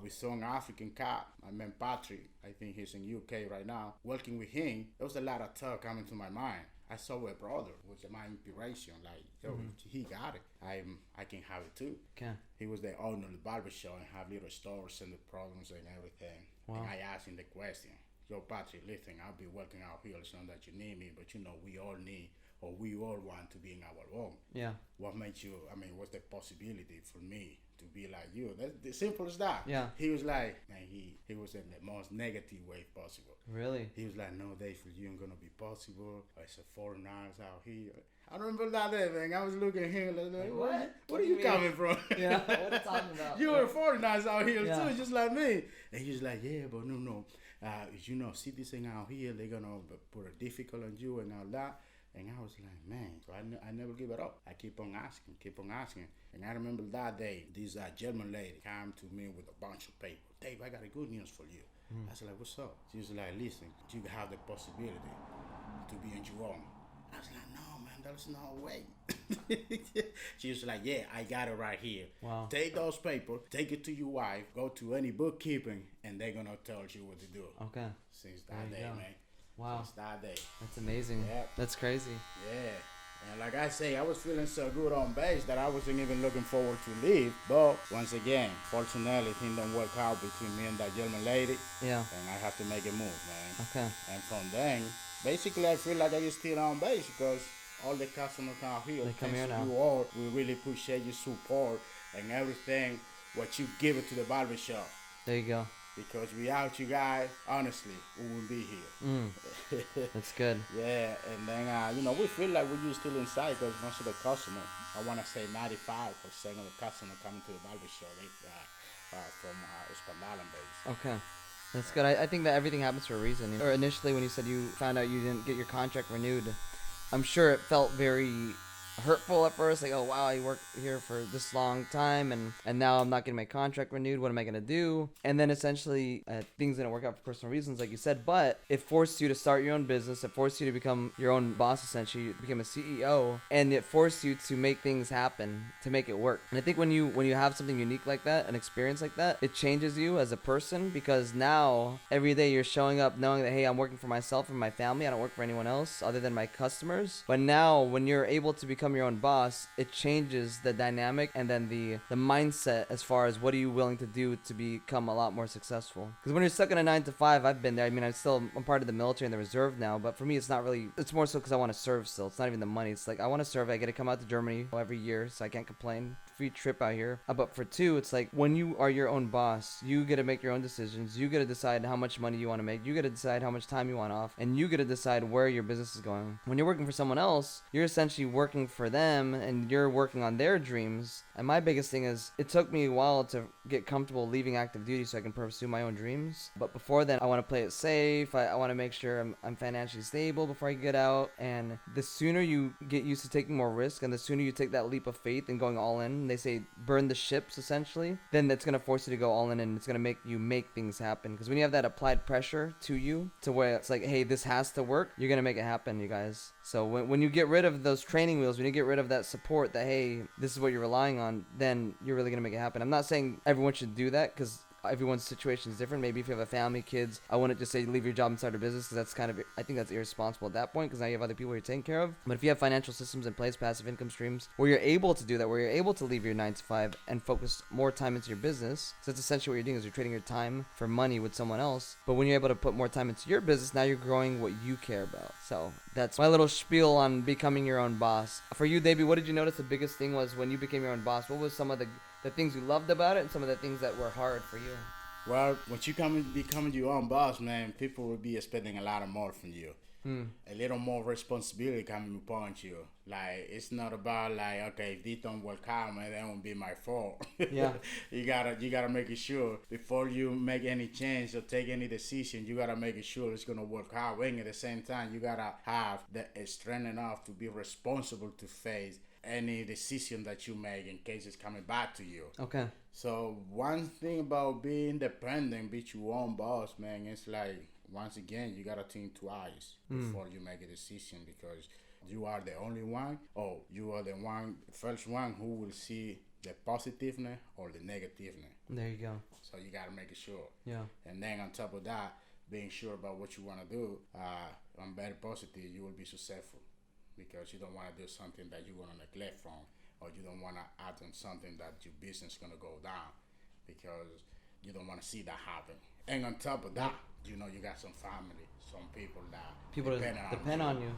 with some African cat. I met Patrick. I think he's in UK right now. Working with him, there was a lot of talk coming to my mind. I saw a brother was my inspiration. Like, yo, he got it. I can have it too. Okay. He was the owner of the barbershop and have little stores and the problems and everything. Wow. And I asked him the question, yo, Patrick, listen, I'll be working out here. It's not that you need me, but we all need, or we all want to be in our own. Yeah. What makes you, what's the possibility for me to be like you? That's the simple as that. Yeah. He was like, man, he was in the most negative way possible. Really? He was like, no, Dave, for you ain't gonna be possible. It's a foreigners out here. I remember that day, man. I was looking at him like, what are you coming from? Yeah, what are you talking about? You were foreigners out here Yeah. too, just like me. And he was like, yeah, but no. Citizen out here, they're gonna put a difficult on you and all that. And I was like, man, so I never give it up. I keep on asking. And I remember that day, this German lady came to me with a bunch of paper. Dave, I got a good news for you. I was like, what's up? She was like, listen, you have the possibility to be on your own. I was like, no, man, there's no way. She was like, yeah, I got it right here. Wow. Take those papers, take it to your wife, go to any bookkeeping, and they're going to tell you what to do. Okay. Since that day, man. Wow. Since that day. That's amazing. Yeah. That's crazy. Yeah. And like I say, I was feeling so good on base that I wasn't even looking forward to leave. But once again, fortunately, things don't work out between me and that German lady. Yeah. And I have to make a move, man. Okay. And from then, basically, I feel like I just still on base because all the customers out here, They come thanks here to now. you all, we really appreciate your support and everything, what you give it to the barbershop. There you go. Because without you guys, honestly, we wouldn't be here. That's good. Yeah, and then, we feel like we're still inside because most of the customers, I want to say 95% of the customers coming to the barbershop, they from Espandalan base. Okay. That's good. I think that everything happens for a reason. Or initially when you said you found out you didn't get your contract renewed, I'm sure it felt very hurtful at first, like, oh wow, I worked here for this long time and now I'm not getting my contract renewed, what am I gonna do? And then essentially things didn't work out for personal reasons, like you said, but it forced you to start your own business. It forced you to become your own boss, essentially. You became a CEO, and it forced you to make things happen, to make it work. And I think when you have something unique like that, an experience like that, it changes you as a person, because now every day you're showing up knowing that, hey, I'm working for myself and my family. I don't work for anyone else other than my customers. But now when you're able to become become your own boss, it changes the dynamic and then the mindset as far as what are you willing to do to become a lot more successful. Because when you're stuck in a 9 to 5, I've been there. I mean, I'm part of the military and the reserve now, but for me, it's not really. It's more so because I want to serve still. It's not even the money. It's like I want to serve. I get to come out to Germany every year, so I can't complain. Free trip out here. But for two, it's like when you are your own boss, you get to make your own decisions. You get to decide how much money you want to make. You get to decide how much time you want off, and you get to decide where your business is going. When you're working for someone else, you're essentially working for them, and you're working on their dreams. And my biggest thing is, it took me a while to get comfortable leaving active duty so I can pursue my own dreams. But before then, I want to play it safe. I want to make sure I'm financially stable before I get out. And the sooner you get used to taking more risk, and the sooner you take that leap of faith and going all in, they say burn the ships essentially, then that's going to force you to go all in, and it's going to make you make things happen. Because when you have that applied pressure to you to where it's like, hey, this has to work, you're going to make it happen, you guys. So when you get rid of those training wheels, when you get rid of that support that, hey, this is what you're relying on, then you're really going to make it happen. I'm not saying everyone should do that, because everyone's situation is different. Maybe if you have a family, kids, I wouldn't just say leave your job and start a business, because that's kind of, I think that's irresponsible at that point, because now you have other people you're taking care of. But if you have financial systems in place, passive income streams, where you're able to do that, where you're able to leave your 9 to 5 and focus more time into your business, so that's essentially what you're doing, is you're trading your time for money with someone else. But when you're able to put more time into your business, now you're growing what you care about. So that's my little spiel on becoming your own boss. For you, Deiby, what did you notice the biggest thing was when you became your own boss? What was some of the things you loved about it, and some of the things that were hard for you? Well, once you becoming your own boss, man, people will be expecting a lot more from you. A little more responsibility coming upon you. Like, it's not about like, okay, if this don't work out, man, that won't be my fault. Yeah. you gotta make it sure before you make any change or take any decision. You gotta make it sure it's gonna work out. And at the same time, you gotta have the strength enough to be responsible to face any decision that you make in case it's coming back to you. Okay. So one thing about being independent, be your own boss, man, it's like, once again, you gotta think twice before you make a decision, because you are the only one, or you are the first one who will see the positiveness or the negativeness. There you go. So you gotta make it sure. Yeah. And then on top of that, being sure about what you wanna do, I'm very positive you will be successful, because you don't wanna do something that you wanna neglect from, or you don't wanna add on something that your business gonna go down, because you don't wanna see that happen. And on top of that, you know, you got some family, some people that depend on you.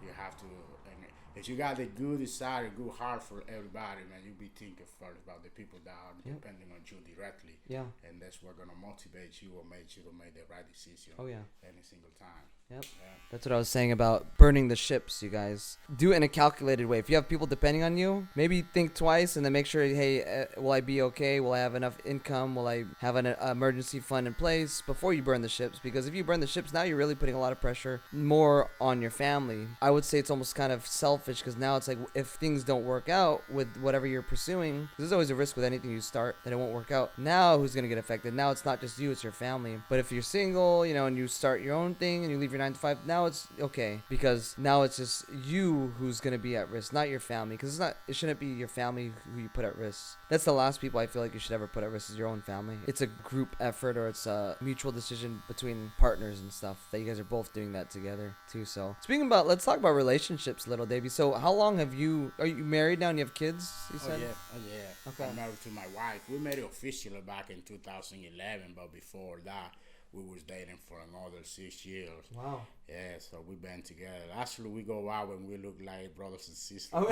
You have to, and if you got a good desire, a good heart for everybody, man, you be thinking first about the people that are depending on you directly. Yeah. And that's what gonna motivate you or make you to make the right decision. Oh yeah. Any single time. Yep. Yeah. That's what I was saying about burning the ships, you guys. Do it in a calculated way. If you have people depending on you, maybe think twice and then make sure, hey, will I be okay? Will I have enough income? Will I have an emergency fund in place before you burn the ships? Because if you burn the ships, now you're really putting a lot of pressure more on your family. I would say it's almost kind of selfish, because now it's like, if things don't work out with whatever you're pursuing, there's always a risk with anything you start that it won't work out. Now who's going to get affected? Now it's not just you, it's your family. But if you're single, you know, and you start your own thing and you leave your 9 to 5, now it's okay, because now it's just you who's going to be at risk, not your family. Because it shouldn't be your family who you put at risk. That's the last people I feel like you should ever put at risk, is your own family. It's a group effort, or it's a mutual decision between partners and stuff, that you guys are both doing that together too. So speaking about, let's talk about relationships a little, Deiby. So how long are you married now and you have kids, you said? Oh yeah. Okay. I'm married to my wife. We made it officially back in 2011, but before that, we was dating for another 6 years. Wow. Yeah, so we've been together. Actually, we go out when we look like brothers and sisters. Oh.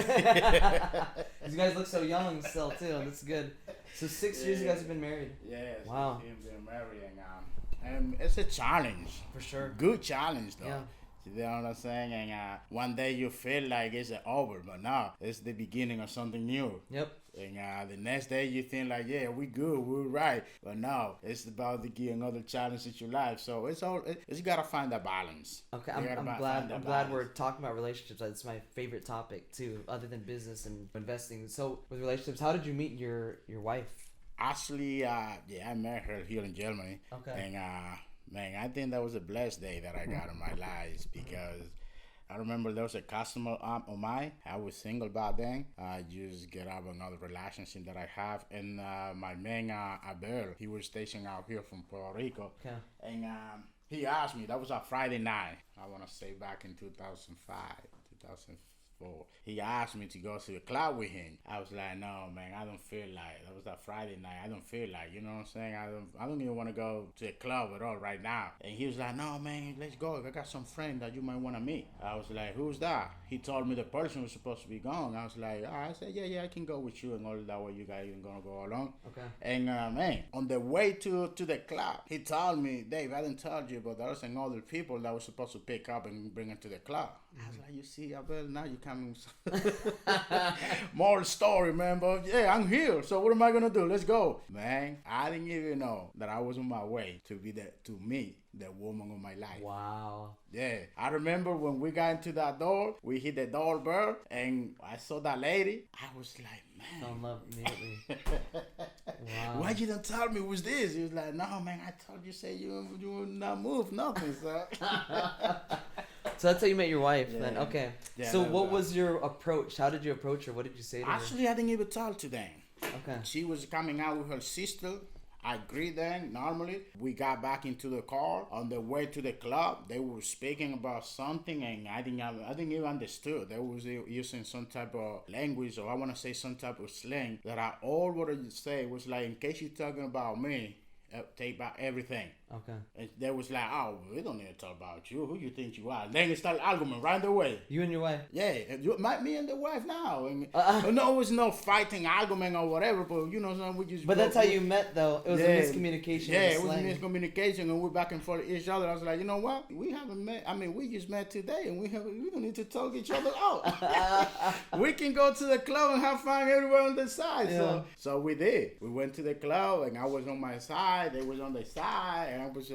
You guys look so young still too. That's good. So 6 years you guys have been married. Yeah. Wow. We've been married, and it's a challenge. For sure. Good challenge though. Yeah. You know what I'm saying? And one day you feel like it's over, but now it's the beginning of something new. Yep. And the next day you think like, yeah, we good, we're right. But now it's about to get another challenge in your life. So you gotta find that balance. Okay, I'm glad we're talking about relationships. It's my favorite topic too, other than business and investing. So with relationships, how did you meet your wife? Actually, I met her here in Germany. Okay. And man, I think that was a blessed day that I got in my life, because I remember there was a customer of mine. I was single back then. I just get out of another relationship that I have. And my man, Barber, he was stationed out here from Puerto Rico. Okay. And he asked me, that was a Friday night. I want to say back in 2005, before he asked me to go to the club with him. I was like, no, man, I don't feel like. That was that Friday night. I don't feel like, you know what I'm saying? I don't even want to go to a club at all right now. And he was like, no, man, let's go. I got some friend that you might want to meet. I was like, who's that? He told me the person was supposed to be gone. I was like, I said, yeah, I can go with you and all that way. You guys even gonna go along. Okay. And man, on the way to the club, he told me, Dave, I didn't tell you, but there was some other people that were supposed to pick up and bring it to the club. I was like, you see, Abel, now you coming. More story, man. But yeah, I'm here. So what am I gonna do? Let's go, man. I didn't even know that I was on my way to meet the woman of my life. Wow. Yeah, I remember when we got into that door, we hit the doorbell, and I saw that lady. I was like, man. Fell in love immediately. Wow. Why you don't tell me it was this? He was like, no, man, I told you, say you would not move, nothing, so. So that's how you met your wife, Yeah. then. Okay. Yeah, So that what was- was your approach? How did you approach her? What did you say to her? Actually, I didn't even talk to them. Okay. She was coming out with her sister. I agreed then, normally. We got back into the car. On the way to the club, they were speaking about something, and I didn't even understood. They was using some type of language, or I want to say some type of slang, that I all wanted to say was like, in case you're talking about me, take back everything. Okay. And they was like, oh, we don't need to talk about you. Who you think you are? Then it started argument right away. You and your wife? Yeah, me and the wife now. And no, it was no fighting, argument or whatever, but you know, we just. But that's how you met, though. It was a miscommunication. Yeah, it was slang. a miscommunication, and we're back and forth each other. I was like, you know what? We haven't met. I mean, we just met today, and we don't need to talk each other out. We can go to the club and have fun everywhere on the side. Yeah. So we did. We went to the club, and I was on my side. They was on their side, and I was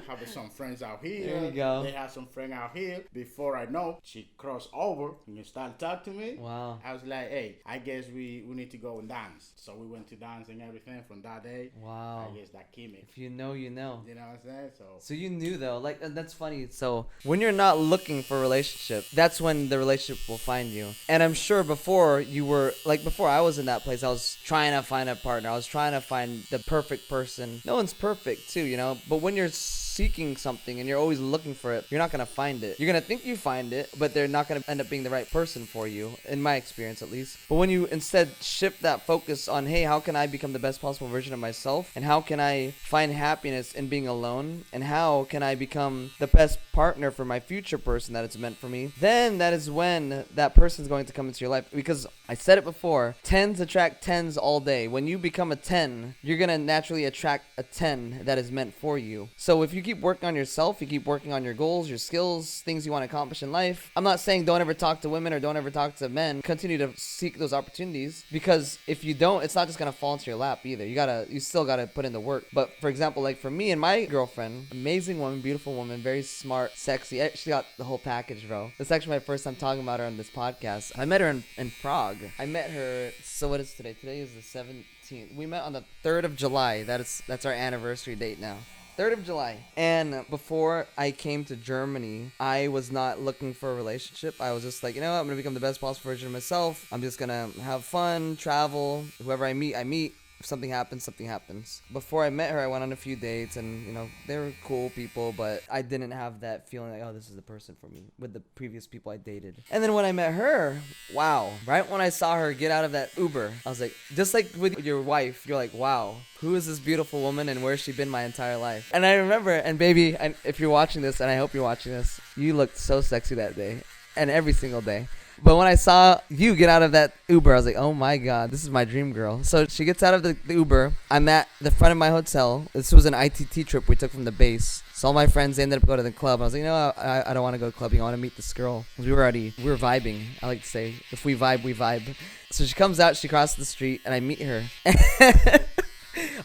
having some friends out here. There you go. They had some friends out here. Before I know, she crossed over and started talking to me. Wow. I was like, hey, I guess we need to go and dance. So we went to dance and everything from that day. Wow. I guess that came If you know, you know. You know what I'm saying? So you knew, though. Like, and that's funny. So when you're not looking for a relationship, that's when the relationship will find you. And I'm sure before you were, like before I was in that place, I was trying to find a partner. I was trying to find the perfect person. No one's perfect too, you know? But when you're seeking something and you're always looking for it, you're not going to find it. You're going to think you find it, but they're not going to end up being the right person for you, in my experience at least. But when you instead shift that focus on, hey, how can I become the best possible version of myself? And how can I find happiness in being alone? And how can I become the best partner for my future person that it's meant for me? Then that is when that person's going to come into your life. Because I said it before, 10s attract 10s all day. When you become a 10, you're going to naturally attract a 10 that is meant for you. So if you keep working on yourself, you keep working on your goals, your skills, things you want to accomplish in life. I'm not saying don't ever talk to women or don't ever talk to men. Continue to seek those opportunities, because if you don't, it's not just going to fall into your lap either. You still got to put in the work. But for example, like for me and my girlfriend, amazing woman, beautiful woman, very smart, sexy. She got the whole package, bro. It's actually my first time talking about her on this podcast. I met her in Prague. I met her, so what is today? Today is the 17th. We met on the 3rd of July. That's our anniversary date now. 3rd of July. And before I came to Germany, I was not looking for a relationship. I was just like, you know what? I'm going to become the best possible version of myself. I'm just going to have fun, travel. Whoever I meet, I meet. If something happens, something happens. Before I met her, I went on a few dates, and, you know, they were cool people, but I didn't have that feeling like, oh, this is the person for me with the previous people I dated. And then when I met her, wow. Right when I saw her get out of that Uber, I was like, just like with your wife, you're like, wow, who is this beautiful woman and where's she been my entire life? And I remember, and baby, if you're watching this, and I hope you're watching this, you looked so sexy that day and every single day. But when I saw you get out of that Uber, I was like, oh my God, this is my dream girl. So she gets out of the Uber. I'm at the front of my hotel. This was an ITT trip we took from the base. So all my friends ended up going to the club. I was like, you know, I don't want to go clubbing. I want to meet this girl. We were vibing. I like to say, if we vibe, we vibe. So she comes out, she crosses the street, and I meet her.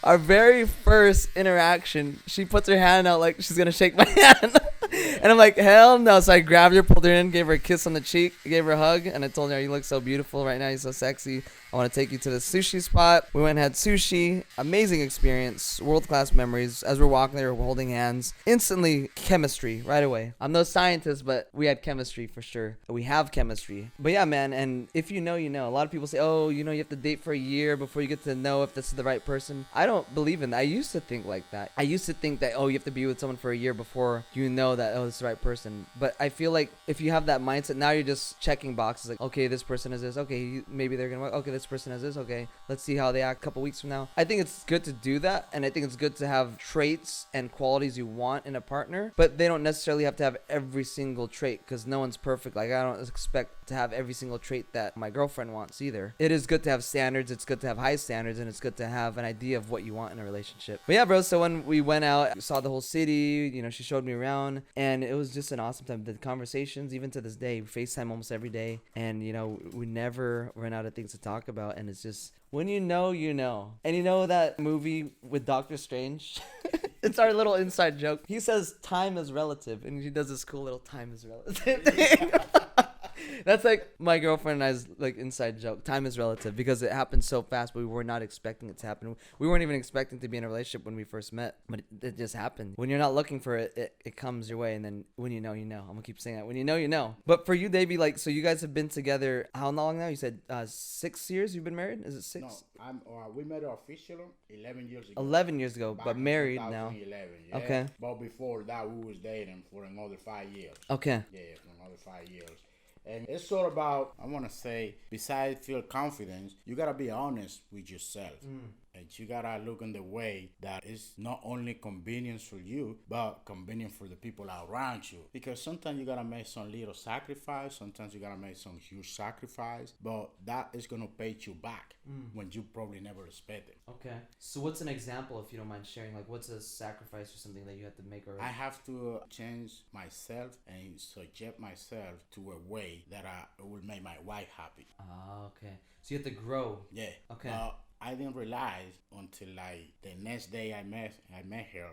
Our very first interaction, she puts her hand out like she's going to shake my hand. And I'm like, hell no. So I grabbed her, pulled her in, gave her a kiss on the cheek, gave her a hug, and I told her, you look so beautiful right now. You're so sexy. I want to take you to the sushi spot. We went and had sushi. Amazing experience. World-class memories. As we're walking there, we're holding hands. Instantly, chemistry right away. I'm no scientist, but we had chemistry for sure. We have chemistry. But yeah, man, and if you know, you know. A lot of people say, oh, you know, you have to date for a year before you get to know if this is the right person. I don't believe in that. I used to think like that. I used to think that, oh, you have to be with someone for a year before you know that, oh, this is the right person. But I feel like if you have that mindset, now you're just checking boxes like, okay, this person is this. Okay, maybe they're going to work. Okay, this person has this. Okay, let's see how they act a couple weeks from now. I think it's good to do that. And I think it's good to have traits and qualities you want in a partner. But they don't necessarily have to have every single trait because no one's perfect. Like, I don't expect to have every single trait that my girlfriend wants either. It is good to have standards. It's good to have high standards. And it's good to have an idea of what you want in a relationship. But yeah, bro, so when we went out, we saw the whole city, you know, she showed me around, and it was just an awesome time. The conversations, even to this day, we FaceTime almost every day, and you know, we never run out of things to talk about. And it's just, when you know, you know. And you know that movie with Doctor Strange? It's our little inside joke. He says time is relative, and he does this cool little time is relative thing. That's like my girlfriend and I's like inside joke. Time is relative because it happened so fast, but we were not expecting it to happen. We weren't even expecting to be in a relationship when we first met, but it just happened. When you're not looking for it, it comes your way. And then when you know, you know. I'm gonna keep saying that. When you know, you know. But for you, Deiby, like, so you guys have been together how long now? You said 6 years you've been married? Is it 6? No, we met officially 11 years ago. 11 years ago, Back but in married now. 2011, yeah. Okay. But before that, we was dating for another 5 years. Okay. Yeah, for another 5 years. And it's all about, I want to say, besides feel confidence, you got to be honest with yourself. And you got to look in the way that is not only convenience for you, but convenient for the people around you. Because sometimes you got to make some little sacrifice. Sometimes you got to make some huge sacrifice. But that is going to pay you back when you probably never expect it. Okay. So what's an example, if you don't mind sharing? Like, what's a sacrifice or something that you have to make? Or I have to change myself and subject myself to a way that I will make my wife happy. Oh, okay. So you have to grow. Yeah. Okay. I didn't realize until like the next day I met her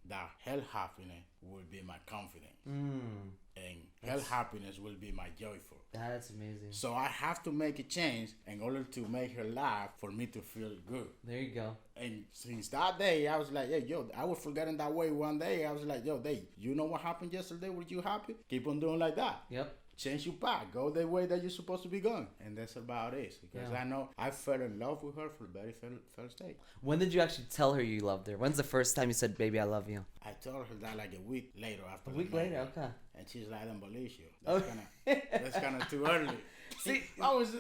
that her happiness will be my confidence. And her happiness will be my joyful. That's amazing. So I have to make a change in order to make her laugh for me to feel good. There you go. And since that day, I was like, yeah, yo, I was forgetting that way one day. I was like, yo, you know what happened yesterday? Were you happy? Keep on doing like that. Yep. Change your path. Go the way that you're supposed to be going. And that's about it. Because I know I fell in love with her for the very first day. When did you actually tell her you loved her? When's the first time you said, baby, I love you? I told her that like a week later after. A week later, okay. And she's like, I don't believe you. That's kind of too early. See, I was.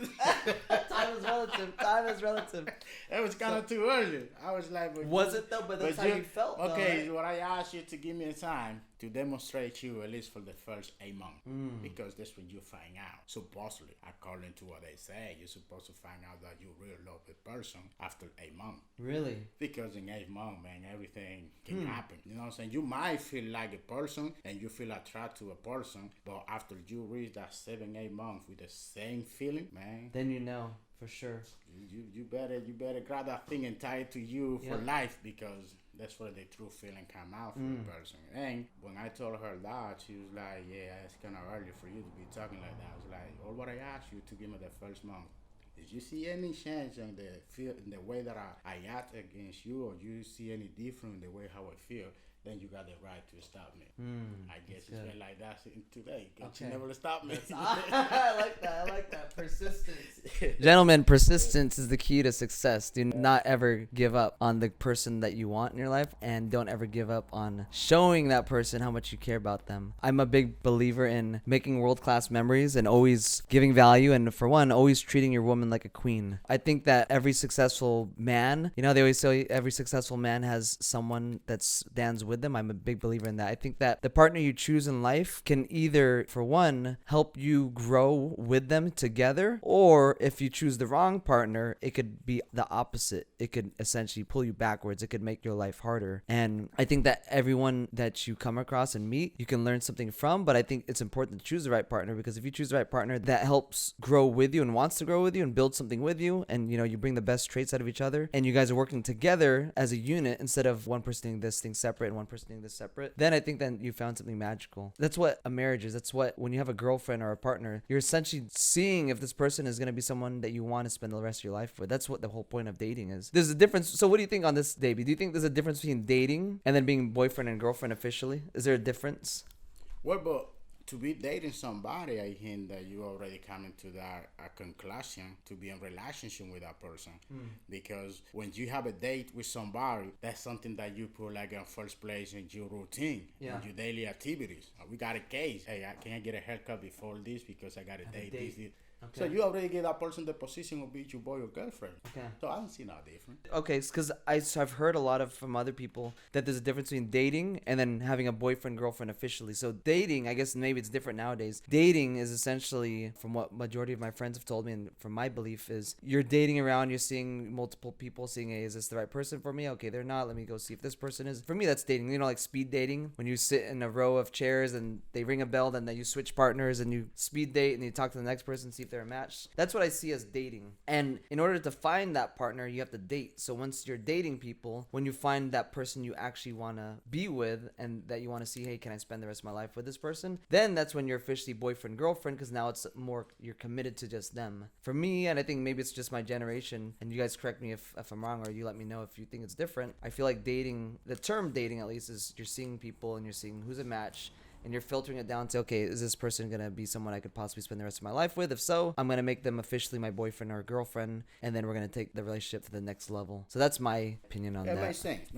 time is relative. Time is relative. It was kind of too early. I was like, was it though? But that's how you felt. Okay, though, right? what I asked you to give me a time to demonstrate you at least for the first 8 months, because that's when you find out. Supposedly, according to what they say, you're supposed to find out that you really love the person after 8 months. Really? Because in 8 months, man, everything can happen. You know what I'm saying? You might feel like a person and you feel attracted to a person, but after you reach that 7-8 months with the same feeling, man, then you know for sure. You better grab that thing and tie it to you for life, because that's where the true feeling come out for the person. And when I told her that, she was like, yeah, it's kind of early for you to be talking like that. I was like, all what I asked you to give me the first month. Did you see any change in the way that I act against you, or you see any different in the way how I feel? Then you got the right to stop me. I guess it's been like that today. You never stop me. I like that. Persistence. Gentlemen, persistence is the key to success. Do not ever give up on the person that you want in your life, and don't ever give up on showing that person how much you care about them. I'm a big believer in making world-class memories and always giving value, and for one, always treating your woman like a queen. I think that every successful man, you know, they always say every successful man has someone that stands with them. I'm a big believer in that. I think that the partner you choose in life can either, for one, help you grow with them together, or if you choose the wrong partner, it could be the opposite. It could essentially pull you backwards. It could make your life harder. And I think that everyone that you come across and meet, you can learn something from, but I think it's important to choose the right partner, because if you choose the right partner that helps grow with you and wants to grow with you and build something with you, and you know, you bring the best traits out of each other, and you guys are working together as a unit instead of one person doing this thing separate and one one person doing this separate, then I think then you found something magical. That's what a marriage is. That's what, when you have a girlfriend or a partner, you're essentially seeing if this person is going to be someone that you want to spend the rest of your life with. That's what the whole point of dating is. There's a difference. So what do you think on this, Deiby? Do you think there's a difference between dating and then being boyfriend and girlfriend officially? Is there a difference? Well, but to be dating somebody, I think that you already coming to that a conclusion to be in relationship with that person. Because when you have a date with somebody, that's something that you put like in first place in your routine, in your daily activities. We got a case. Hey, can I get a haircut before this because I got a date. This. Okay. So you already get that person the position of being your boy or girlfriend. Okay. So I don't see no difference. Okay, because I've heard a lot from other people that there's a difference between dating and then having a boyfriend, girlfriend officially. So dating, I guess maybe it's different nowadays. Dating is essentially, from what majority of my friends have told me and from my belief, is you're dating around, you're seeing multiple people, seeing, hey, is this the right person for me? Okay, they're not. Let me go see if this person is. For me, that's dating. You know, like speed dating, when you sit in a row of chairs and they ring a bell, then you switch partners and you speed date and you talk to the next person, see if they're a match. That's what I see as dating. And in order to find that partner, you have to date. So once you're dating people, when you find that person you actually want to be with and that you want to see, hey, can I spend the rest of my life with this person? Then that's when you're officially boyfriend, girlfriend, because now it's more, you're committed to just them. For me, and I think maybe it's just my generation, and you guys correct me if I'm wrong, or you let me know if you think it's different. I feel like dating, the term dating at least, is you're seeing people and you're seeing who's a match. And you're filtering it down to, okay, is this person going to be someone I could possibly spend the rest of my life with? If so, I'm going to make them officially my boyfriend or girlfriend, and then we're going to take the relationship to the next level. So that's my opinion on that. It makes sense.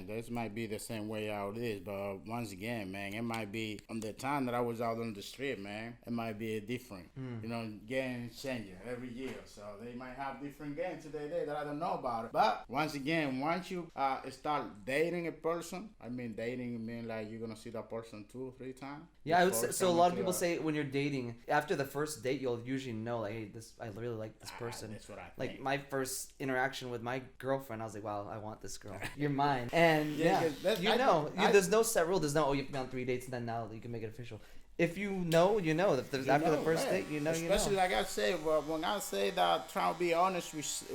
This might be the same way how it is, but once again, man, it might be on the time that I was out on the street, man, it might be different. You know, games changing every year. So they might have different games today that I don't know about it. But once again, once you start dating a person, I mean, dating mean like you're going to see that person 2 or 3 times. Yeah, I would say, so a lot of people say when you're dating, after the first date, you'll usually know, like, hey, I really like this person. That's what I think. Like, my first interaction with my girlfriend, I was like, wow, I want this girl. You're mine. And there's no set rule. There's no, oh, you've been on 3 dates and then now you can make it official. If you know, you know. If there's after the first date, you know, Especially like I say, when I say that, try to be honest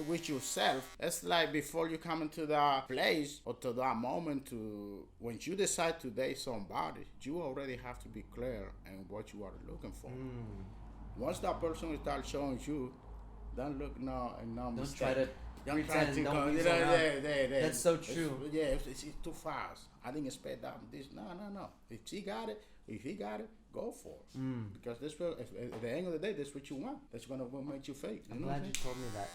with yourself. It's like before you come into that place or to that moment, when you decide to date somebody, you already have to be clear in what you are looking for. Once that person starts showing you, don't look no mistake. Don't try to don't That's so true. It's too fast. I didn't expect that. No. If she got it, if he got it, go for it. Because this will, at the end of the day, that's what you want. That's gonna make you fake. I'm glad you told me that.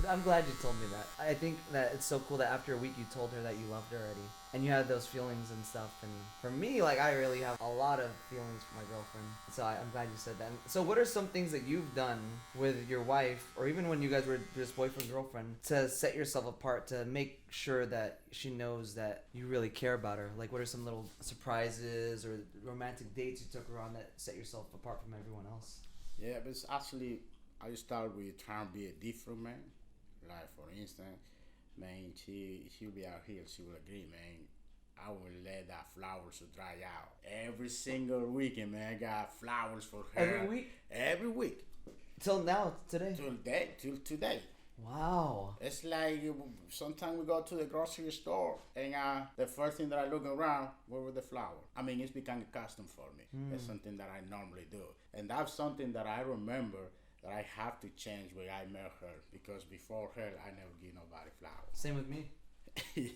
I'm glad you told me that. I think that it's so cool that after a week you told her that you loved her already, and you had those feelings and stuff. And for me, like, I really have a lot of feelings for my girlfriend. So I'm glad you said that. So what are some things that you've done with your wife, or even when you guys were just boyfriend girlfriend, to set yourself apart, to make sure that she knows that you really care about her? Like, what are some little surprises or romantic dates you took her on that set yourself apart from everyone else? Yeah, but it's actually, I start with trying to be a different man. Like, for instance, man, she'll be out here, she will agree, man. I will let that flowers to dry out every single weekend, man. I got flowers for her every week. Every week till now, today. Till today. Wow. It's like sometimes we go to the grocery store and the first thing that I look around, where were the flowers? I mean, it's become a custom for me. It's something that I normally do, and that's something that I remember that I have to change when I met her, because before her, I never give nobody flowers. Same with me.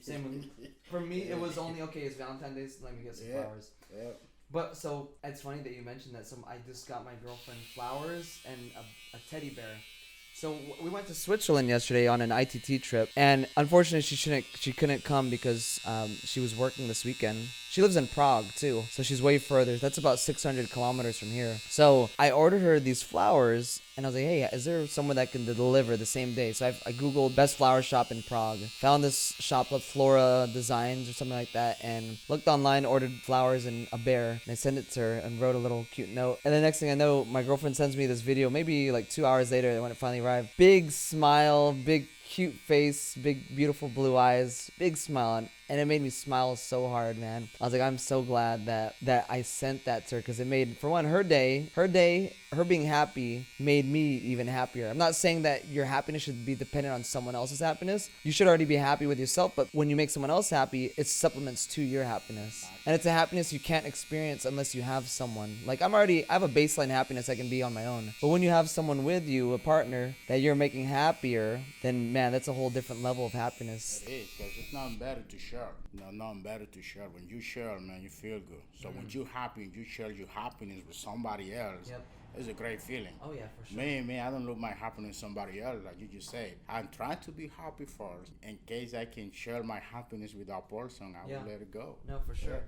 Same with me. For me, it was only, okay, it's Valentine's Day, so let me get some flowers. Yeah. But so it's funny that you mentioned that. I just got my girlfriend flowers and a teddy bear. So we went to Switzerland yesterday on an ITT trip, and unfortunately she couldn't come because she was working this weekend. She lives in Prague too, so she's way further. That's about 600 kilometers from here. So I ordered her these flowers, and I was like, hey, is there someone that can deliver the same day? So I Googled best flower shop in Prague, found this shop of Flora Designs or something like that, and looked online, ordered flowers and a bear, and I sent it to her and wrote a little cute note. And the next thing I know, my girlfriend sends me this video, maybe like 2 hours later when it finally arrived. Big smile, big cute face, big, beautiful blue eyes, big smile, and it made me smile so hard, man. I was like, I'm so glad that I sent that to her, because it made, for one, her being happy made me even happier. I'm not saying that your happiness should be dependent on someone else's happiness. You should already be happy with yourself, but when you make someone else happy, it supplements to your happiness. And it's a happiness you can't experience unless you have someone. Like, I have a baseline happiness I can be on my own. But when you have someone with you, a partner, that you're making happier, then, man, that's a whole different level of happiness. It is, because it's nothing better to share. Nothing better to share. When you share, man, you feel good. So when you're happy and you share your happiness with somebody else, it's a great feeling. Oh, yeah, for sure. Me, I don't look my happiness somebody else, like you just said. I'm trying to be happy first. In case I can share my happiness with that person, I will let it go. No, for sure.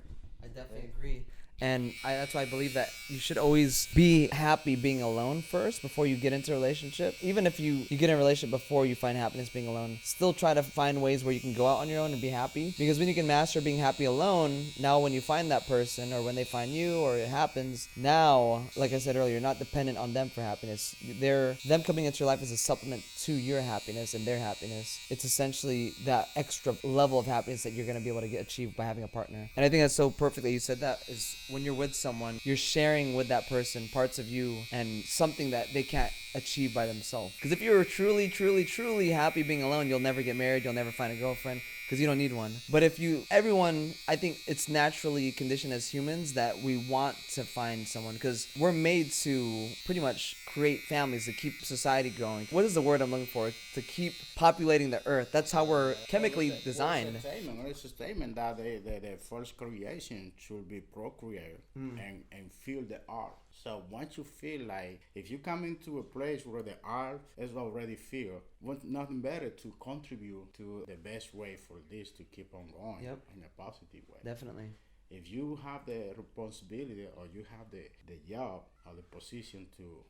I definitely agree. And that's why I believe that you should always be happy being alone first before you get into a relationship. Even if you get in a relationship before you find happiness being alone, still try to find ways where you can go out on your own and be happy. Because when you can master being happy alone, now when you find that person, or when they find you, or it happens, now, like I said earlier, you're not dependent on them for happiness. Them coming into your life is a supplement to your happiness and their happiness. It's essentially that extra level of happiness that you're going to be able to achieve by having a partner. And I think that's so perfect that you said that, is when you're with someone, you're sharing with that person parts of you and something that they can't achieve by themselves. Because if you're truly, truly, truly happy being alone, you'll never get married, you'll never find a girlfriend, because you don't need one. But everyone, I think it's naturally conditioned as humans that we want to find someone, because we're made to pretty much create families, to keep society going. What is the word I'm looking for? To keep populating the earth. That's how we're chemically designed. It's a statement that the first creation should be procreate and feel the art. So once you feel like, if you come into a place where the art is already filled, nothing better to contribute to the best way for this to keep on going in a positive way. Definitely. If you have the responsibility, or you have the job or the position to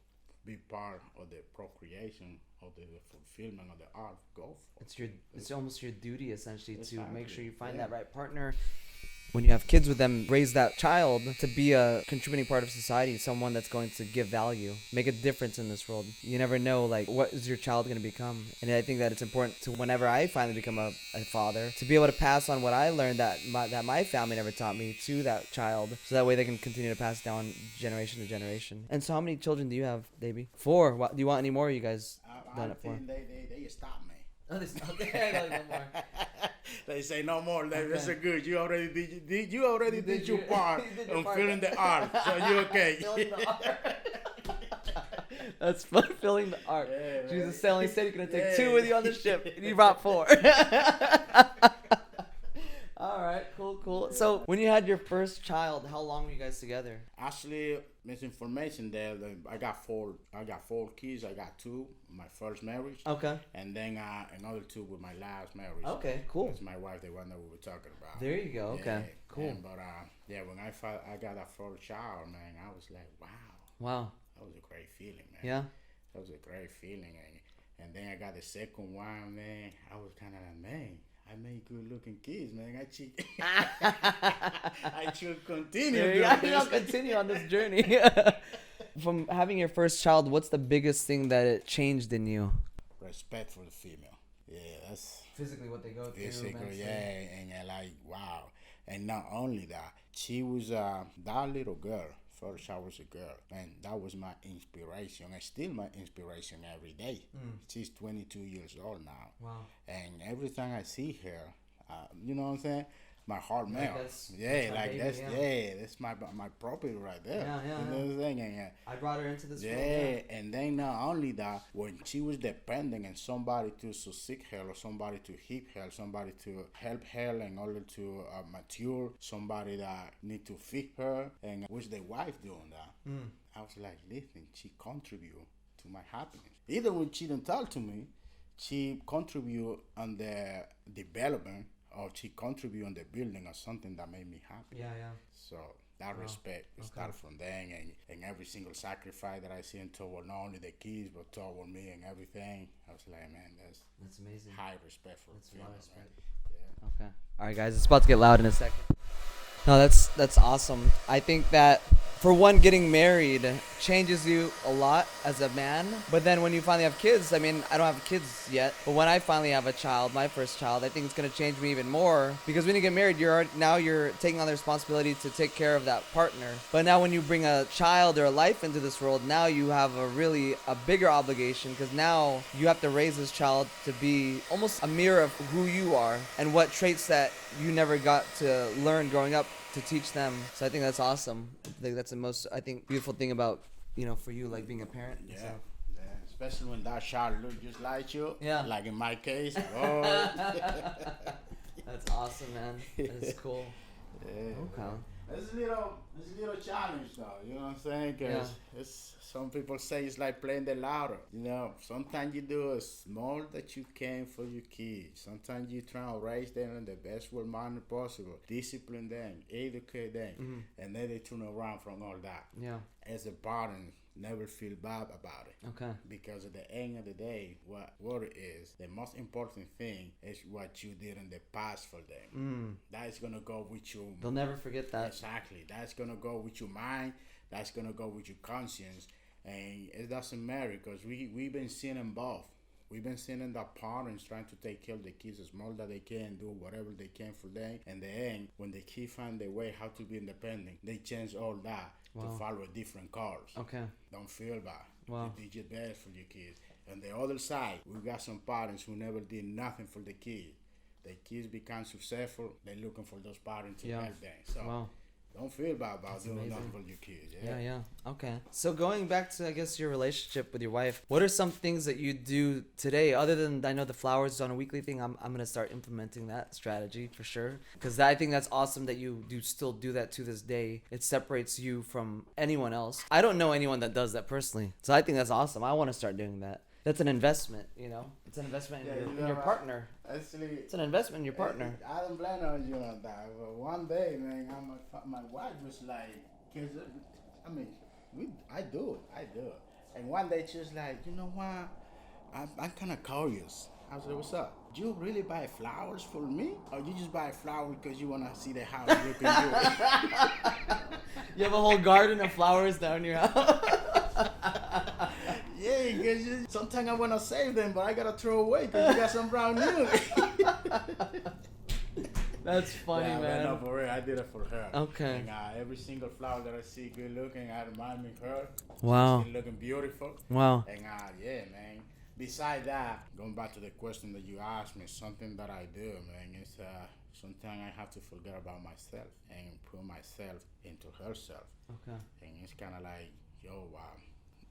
be part of the procreation of the fulfillment of the art, go for it. It's almost your duty, essentially, to make sure you find that right partner. When you have kids with them, raise that child to be a contributing part of society, someone that's going to give value, make a difference in this world. You never know, like, what is your child going to become? And I think that it's important to, whenever I finally become a father, to be able to pass on what I learned that my family never taught me to that child, so that way they can continue to pass down generation to generation. And so how many children do you have, Deiby? 4. Do you want any more? Or you guys done it 4? They stopped me. Oh, they stopped there. No more. They say no more. That's a good. You already did your part on feeling the art, so you okay. Feeling the art. That's fun, feeling the art. Yeah, Jesus only said you're gonna take 2 with you on the ship, and you brought 4. All right, cool. So when you had your first child, how long were you guys together? Actually, misinformation there. I got 4 kids. I got 2 my first marriage. Okay. And then another 2 with my last marriage. Okay, cool. That's my wife, the one that we were talking about. There you go. Okay, cool. But when I got that first child, man, I was like, wow. That was a great feeling, man. Yeah. That was a great feeling, and then I got the second one, man. I was kind of like, man, I made good-looking kids, man. I should continue. I'll continue on this journey. From having your first child, what's the biggest thing that it changed in you? Respect for the female. Yeah, that's physically what they go through. Physically, and like, wow. And not only that, she was that little girl. First, I was a girl, and that was my inspiration, and still my inspiration every day. She's 22 years old now. Wow. And every time I see her, you know what I'm saying? My heart melts. That's my property right there. Yeah. You know what I'm saying? And, I brought her into this world. Yeah, and then not only that, when she was depending on somebody to succeed her, or somebody to help her, somebody to help her in order to mature, somebody that need to feed her, and was the wife doing that. I was like, listen, she contribute to my happiness. Even when she didn't talk to me, she contribute on the development, or she contribute on the building of something that made me happy. Yeah. So that respect started from then, and every single sacrifice that I seen toward not only the kids but toward me and everything, I was like, man, that's amazing. High respect for female, respect. Yeah. Okay. All right, guys, it's about to get loud in a second. No, that's awesome. I think that for one, getting married changes you a lot as a man. But then when you finally have kids, I mean, I don't have kids yet, but when I finally have a child, my first child, I think it's gonna change me even more, because when you get married, now you're taking on the responsibility to take care of that partner. But now when you bring a child or a life into this world, now you have a bigger obligation, because now you have to raise this child to be almost a mirror of who you are and what traits that you never got to learn growing up, to teach them. So I think that's awesome. I think that's the most, I think, beautiful thing about, for you, like being a parent. Yeah. So. Yeah. Especially when that child looks just like you. Yeah. Like in my case. Oh. That's awesome, man. That's cool. Yeah. Okay. It's a little challenge though, you know what I'm saying? Because some people say it's like playing the lotto. Sometimes you do as small that you can for your kids. Sometimes you try to raise them in the best way manner possible. Discipline them, educate them, and then they turn around from all that. Yeah. As a parent, never feel bad about it. Okay. Because at the end of the day, what it is, the most important thing is what you did in the past for them. That is gonna go with you. They'll never forget that. Exactly. That's gonna go with your mind. That's gonna go with your conscience. And it doesn't matter, because we've been seeing them both. We've been seeing the parents trying to take care of the kids as much that they can, do whatever they can for them. And the end, when the kids find their way how to be independent, they change all that to follow a different course. Okay. Don't feel bad. Wow. You did your best for your kids. On the other side, we got some parents who never did nothing for the kids. The kids become successful, they're looking for those parents to help them. So don't feel bad about doing nothing for your kids. Yeah. Okay. So going back to, I guess, your relationship with your wife, what are some things that you do today, other than, I know the flowers on a weekly thing, I'm going to start implementing that strategy for sure, because I think that's awesome that you still do that to this day. It separates you from anyone else. I don't know anyone that does that personally, so I think that's awesome. I want to start doing that. That's an investment, It's an investment in your partner. Actually, it's an investment in your partner. I don't blame on you on that. But one day, man, my wife was like, cause I do it. And one day she was like, you know what? I'm kind of curious. I said, what's up? Do you really buy flowers for me, or you just buy flowers because you want to see the house looking good? You have a whole garden of flowers down your house. Yeah, because sometimes I want to save them, but I got to throw away because you got some brand new. That's funny, man. No, for real, I did it for her. Okay. And every single flower that I see good looking, I remind me of her. Wow. She's looking beautiful. Wow. And yeah, man. Besides that, going back to the question that you asked me, something that I do, man, is sometimes I have to forget about myself and put myself into herself. Okay. And it's kind of like,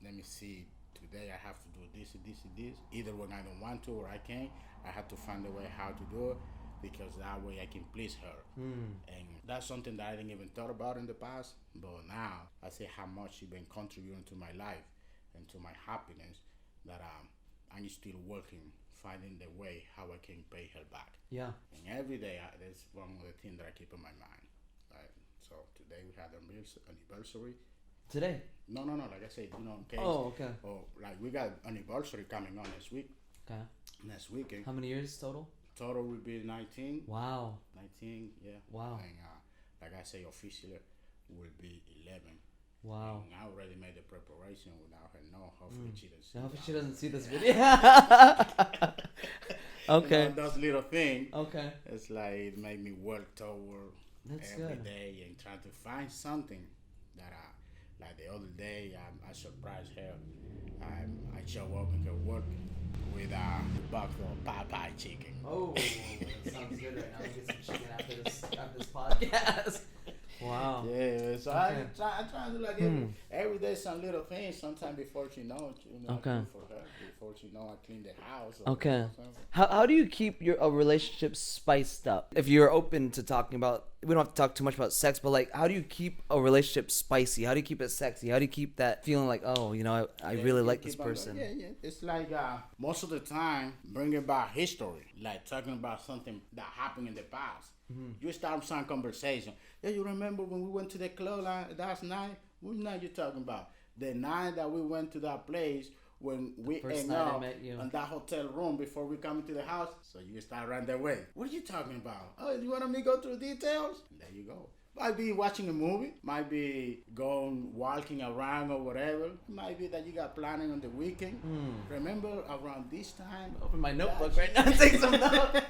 let me see. Today I have to do this. Either when I don't want to or I can't, I have to find a way how to do it, because that way I can please her. And that's something that I didn't even thought about in the past, but now I see how much she's been contributing to my life and to my happiness, that I'm still working, finding the way how I can pay her back. Yeah. And every day that's one of the things that I keep in my mind. Right? So today we had an anniversary. Today? No. Like I said, in case. Oh, okay. Or like we got anniversary coming on next week. Okay. Next weekend. How many years total? Total will be 19. Wow. 19, yeah. Wow. And like I say, officially will be 11. Wow. And I already made the preparation without her know. Hopefully she doesn't see. Hopefully she doesn't see this video. Okay. Those little things. Okay. It's like it made me work toward every day and trying to find something that like the other day, I surprised her. I show up in her work with a box of Popeye chicken. Oh, that sounds good right now. We'll get some chicken after this podcast. Wow. Yeah, so I try to do every day some little things. Sometimes before she knows, okay. For her, before she know, I clean the house. Okay. How do you keep a relationship spiced up? If you're open to talking about, we don't have to talk too much about sex, but like, how do you keep a relationship spicy? How do you keep it sexy? How do you keep that feeling like, I really like this person? Yeah. It's like most of the time, bringing back history, like talking about something that happened in the past. You start some conversation. Yeah, you remember when we went to the club last night? What night you talking about? The night that we went to that place when we hang out in that hotel room before we come into the house. So you start right away. What are you talking about? Oh, you want me to go through details? There you go. Might be watching a movie, might be going walking around or whatever. Might be that you got planning on the weekend. Remember around this time? Open my notebook right now and take some notes.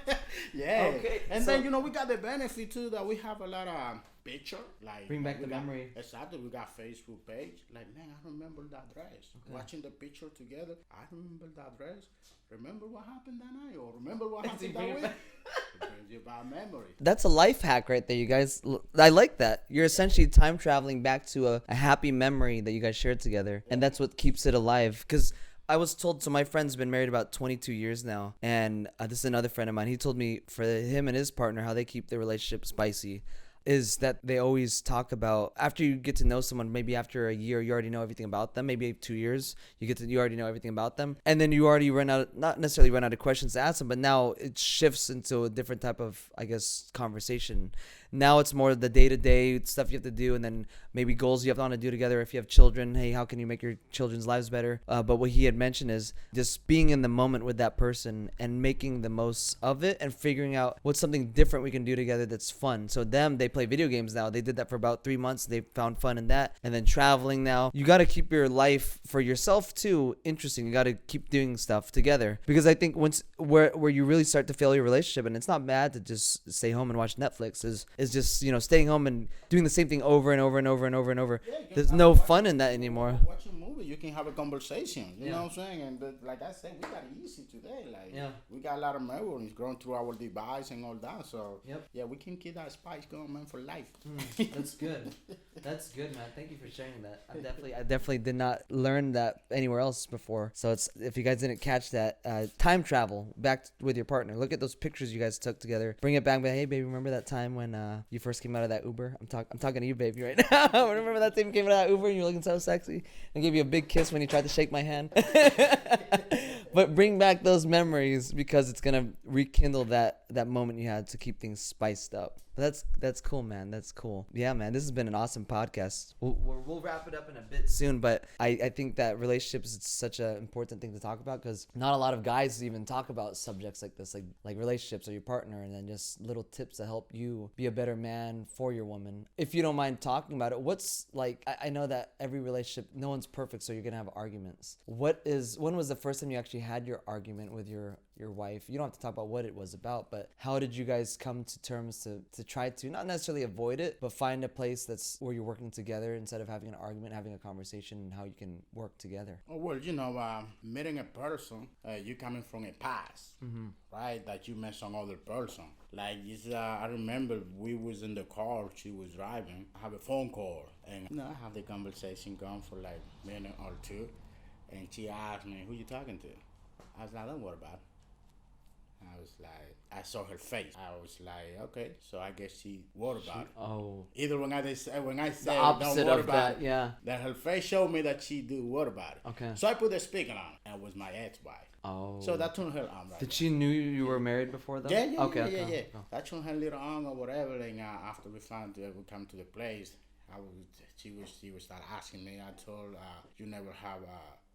Yeah. Okay. And so- then, you know, we got the benefit too that we have a lot of picture. Like Bring back we the got- memory. Exactly. We got Facebook page. Like, man, I remember that dress. Watching the picture together, I remember that dress. Remember what happened that night, or remember what happened that week? It brings you back memory. That's a life hack right there, you guys. I like that. You're essentially time traveling back to a happy memory that you guys shared together. And that's what keeps it alive. Because I was told, so my friend's been married about 22 years now. And this is another friend of mine. He told me for him and his partner, how they keep their relationship spicy is that they always talk about after you get to know someone, maybe after a year, you already know everything about them. Maybe 2 years, you already know everything about them. And then you already not necessarily run out of questions to ask them, but now it shifts into a different type of, I guess, conversation. Now it's more the day-to-day stuff you have to do, and then maybe goals you have to do together. If you have children, hey, how can you make your children's lives better? But what he had mentioned is just being in the moment with that person and making the most of it and figuring out what's something different we can do together that's fun. So they play video games now. They did that for about 3 months. They found fun in that. And then traveling now. You got to keep your life for yourself too interesting. You got to keep doing stuff together. Because I think once where you really start to fail your relationship, and it's not bad to just stay home and watch Netflix, is just, you know, staying home and doing the same thing over and over and over and over and over. Yeah, There's no fun in that anymore. Watch a movie, you can have a conversation. You know what I'm saying? And like I said, we got it easy today. Like we got a lot of memories growing through our device and all that. So yeah, we can keep that spice going, man, for life. That's good. That's good, man. Thank you for sharing that. I definitely did not learn that anywhere else before. So it's, if you guys didn't catch that, time travel back with your partner. Look at those pictures you guys took together. Bring it back. But hey, baby, remember that time when you first came out of that Uber? I'm talking to you, baby, right now. Remember that time you came out of that Uber and you were looking so sexy? And gave you a big kiss when you tried to shake my hand. But bring back those memories, because it's gonna rekindle that moment you had to keep things spiced up. That's cool, man. That's cool. Yeah, man. This has been an awesome podcast. We'll wrap it up in a bit soon, but I think that relationships is such an important thing to talk about, because not a lot of guys even talk about subjects like this, like relationships or your partner, and then just little tips to help you be a better man for your woman. If you don't mind talking about it, what's like? I know that every relationship, no one's perfect, so you're gonna have arguments. When was the first time you actually had your argument with your wife? You don't have to talk about what it was about, but how did you guys come to terms to try to not necessarily avoid it, but find a place that's where you're working together instead of having an argument, having a conversation, and how you can work together? Oh, well, you know, meeting a person, you coming from a past, right? That you met some other person. Like, I remember we was in the car, she was driving. I have a phone call, and I have the conversation going for like a minute or two, and she asked me, "Who you talking to?" I was like, "Don't worry about it." I was like, I saw her face. I was like, okay, so I guess she worried about it. Oh, Either when I said the don't opposite worry of about that, it, yeah. that her face showed me that she do worry about it. Okay. So I put the speaker on, and it was my ex-wife. Oh. So that turned her on. Right. Did she knew you were married before though? Yeah. Okay. That turned her little on or whatever. And after we come to the place, she would start asking me. I told you never have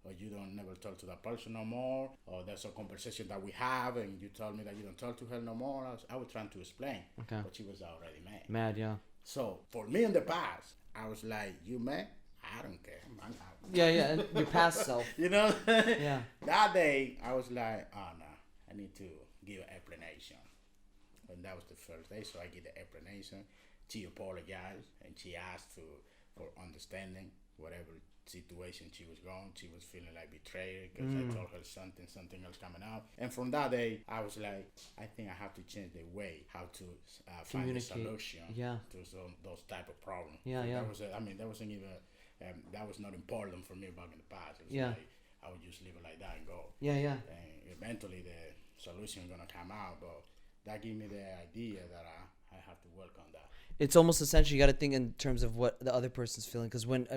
or you don't never talk to that person no more, or there's a conversation that we have, and you told me that you don't talk to her no more. I was trying to explain, but she was already mad. Mad, yeah. So for me in the past, I was like, you mad? I don't care. I'm out. Yeah, your past self. You know? Yeah. That day, I was like, oh no, I need to give an explanation. And that was the first day, so I give the explanation. She apologized, and she asked for understanding, whatever situation she was going. She was feeling like betrayed because I told her something else coming out. And from that day, I was like, I think I have to change the way how to find a solution to those type of problems. Yeah. That wasn't even that was not important for me back in the past. It was like I would just leave it like that and go. Yeah. And eventually the solution gonna come out, but that gave me the idea that I have to work on that. It's almost essential. You got to think in terms of what the other person's feeling, because when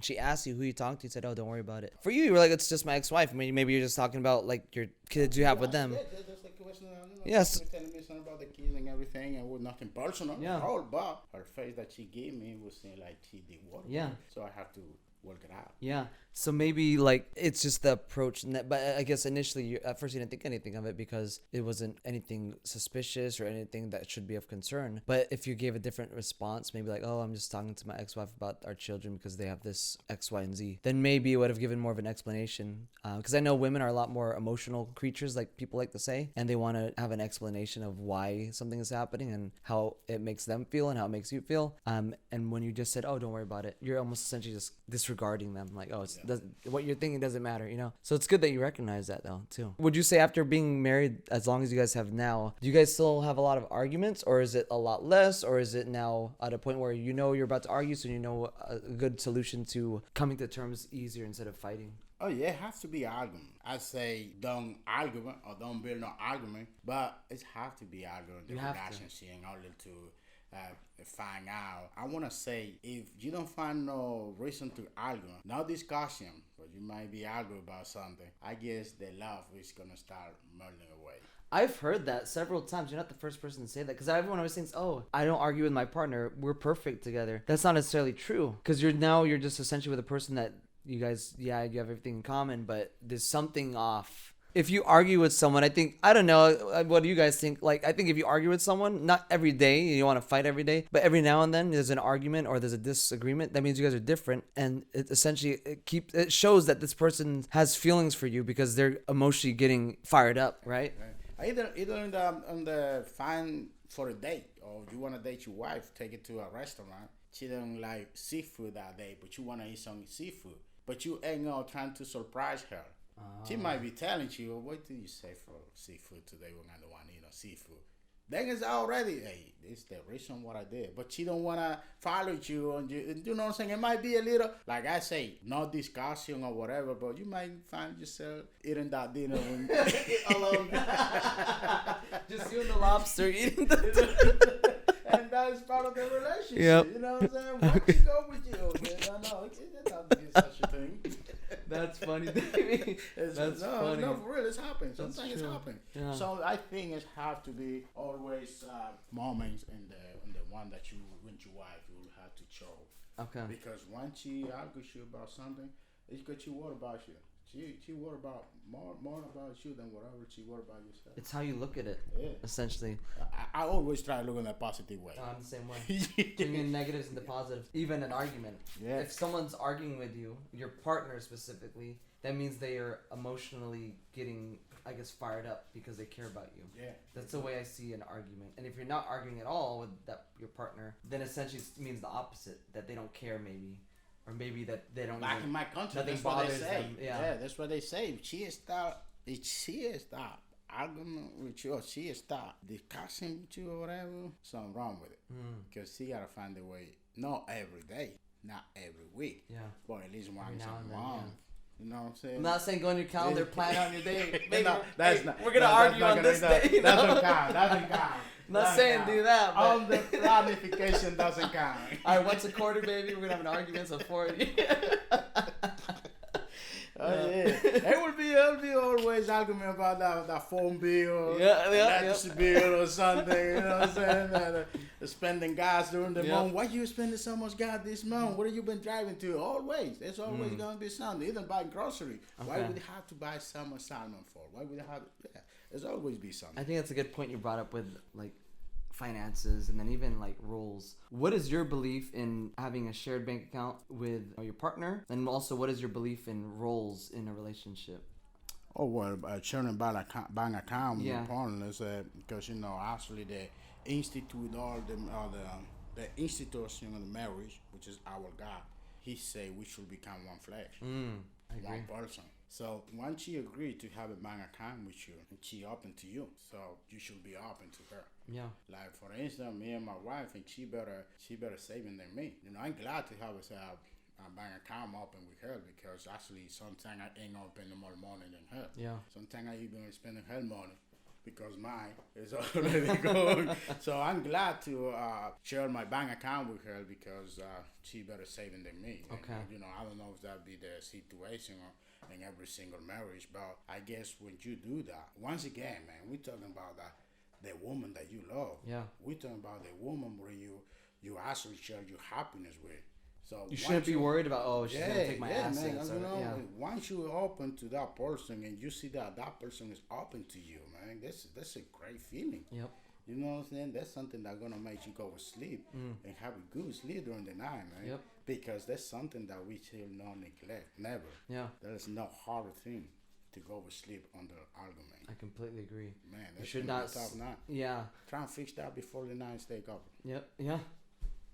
she asked you who you talked to, you said, "Oh, don't worry about it." For you, you were like, "It's just my ex-wife." Maybe you're just talking about like your kids you have with them. Yeah, that's the question. Yes. She was telling me something about the kids and everything, and it was nothing personal at all. But her face that she gave me was saying like she did work. Yeah. So I have to work it out. Yeah. So maybe like it's just the approach, but I guess initially at first you didn't think anything of it because it wasn't anything suspicious or anything that should be of concern. But if you gave a different response, maybe like, oh, I'm just talking to my ex-wife about our children because they have this X, Y, and Z, then maybe it would have given more of an explanation. Because I know women are a lot more emotional creatures, like people like to say, and they want to have an explanation of why something is happening and how it makes them feel and how it makes you feel. And when you just said, oh, don't worry about it, you're almost essentially just disregarding them, like, oh, what you're thinking doesn't matter, you know. So it's good that you recognize that though too. Would you say after being married as long as you guys have now, do you guys still have a lot of arguments, or is it a lot less, or is it now at a point where you know you're about to argue, so you know a good solution to coming to terms easier instead of fighting? Oh yeah, it has to be argument. I say don't argue or don't build no argument, but it has to be argument. The relationship in order to find out. I want to say, if you don't find no reason to argue, no discussion, but you might be arguing about something, I guess the love is gonna start melting away. I've heard that several times. You're not the first person to say that, because everyone always thinks, oh, I don't argue with my partner, we're perfect together. That's not necessarily true, because you're just essentially with a person that you guys, yeah, you have everything in common, but there's something off. If you argue with someone, I don't know, what do you guys think? Like, I think if you argue with someone, not every day, you want to fight every day, but every now and then there's an argument or there's a disagreement, that means you guys are different. And it essentially, it shows that this person has feelings for you because they're emotionally getting fired up, right? Either on the fine for a date, or you want to date your wife, take it to a restaurant. She don't like seafood that day, but you want to eat some seafood. But you ain't trying to surprise her. She might be telling you, well, what did you say for seafood today? We're going to want to eat seafood. Then it's already, hey, this is the reason what I did. But she don't want to follow you. And you know what I'm saying? It might be a little, like I say, no discussion or whatever, but you might find yourself eating that dinner alone. Just you and the lobster eating the and that is part of the relationship. Yep. You know what I'm saying? Once you go with you, man, no, it doesn't be such a thing. That's funny, Deiby. That's funny. No, for real, it's happened. Sometimes it's happened. Yeah. So I think it have to be always moments in the one that you with your wife you will have to show. Okay. Because once she argues you about something, it's because she worried about you. She worried about more about you than whatever she worried about yourself. It's how you look at it, essentially. I always try to look in a positive way. I'm the same way. Turning negatives into positives. Even an argument. Yeah. If someone's arguing with you, your partner specifically, that means they are emotionally getting, I guess, fired up because they care about you. Yeah. That's the way I see an argument. And if you're not arguing at all with your partner, then essentially it means the opposite, that they don't care maybe. Or maybe that they don't. Back in my country, that's what they say. Yeah, that's what they say. She start arguing with you, or she start discussing with you or whatever. Something wrong with it. Because she gotta find a way. Not every day, not every week. Yeah. But at least once a month. Yeah. You know what I'm saying? I'm not saying go on your calendar, plan out your day. No, that's not. We're gonna argue on this day. Doesn't count. Doesn't count. I'm not saying do that, but on the planification doesn't count. All right, once a quarter, baby, we're gonna have an argument so 40. Oh yeah, it will be always argument about that phone bill, electricity bill or something. You know what I'm saying? Spending gas during the month. Why you spending so much gas this month? What have you been driving to? Always, there's always gonna be something. Even buying grocery. Okay. Why would you have to buy salmon for? Why would you have? Yeah, there's always be something. I think that's a good point you brought up with like finances and then even like roles. What is your belief in having a shared bank account with your partner, and also what is your belief in roles in a relationship? Oh well, sharing a bank account with your partner is because actually they institute all the institution of the marriage, which is our God. He say we should become one flesh, one person. So once she agreed to have a bank account with you, and she open to you, so you should be open to her. Yeah. Like for instance, me and my wife, and she better saving than me. I'm glad to have a bank account open with her, because actually sometimes I ain't gonna spend more money than her. Yeah. Sometimes I even spending her money because mine is already gone. So I'm glad to share my bank account with her because she better saving than me. Okay. And, I don't know if that be the situation in every single marriage, but I guess when you do that, once again, man, we're talking about the woman that you love. Yeah. We're talking about the woman where you actually share your happiness with. So You shouldn't be worried about, oh, she's yeah, gonna take my yeah, assets. man. Or, You know, yeah. once you open to that person and you see that that person is open to you, man, that's a great feeling. Yep. You know what I'm saying? That's something that's gonna make you go to sleep and have a good sleep during the night, man. Yep. Because that's something that we should not neglect. Never. Yeah. There is no harder thing to go to sleep under argument. I completely agree. Man, You that's should gonna not. be tough night. Yeah. Try and fix that before the night take over. Yep. Yeah.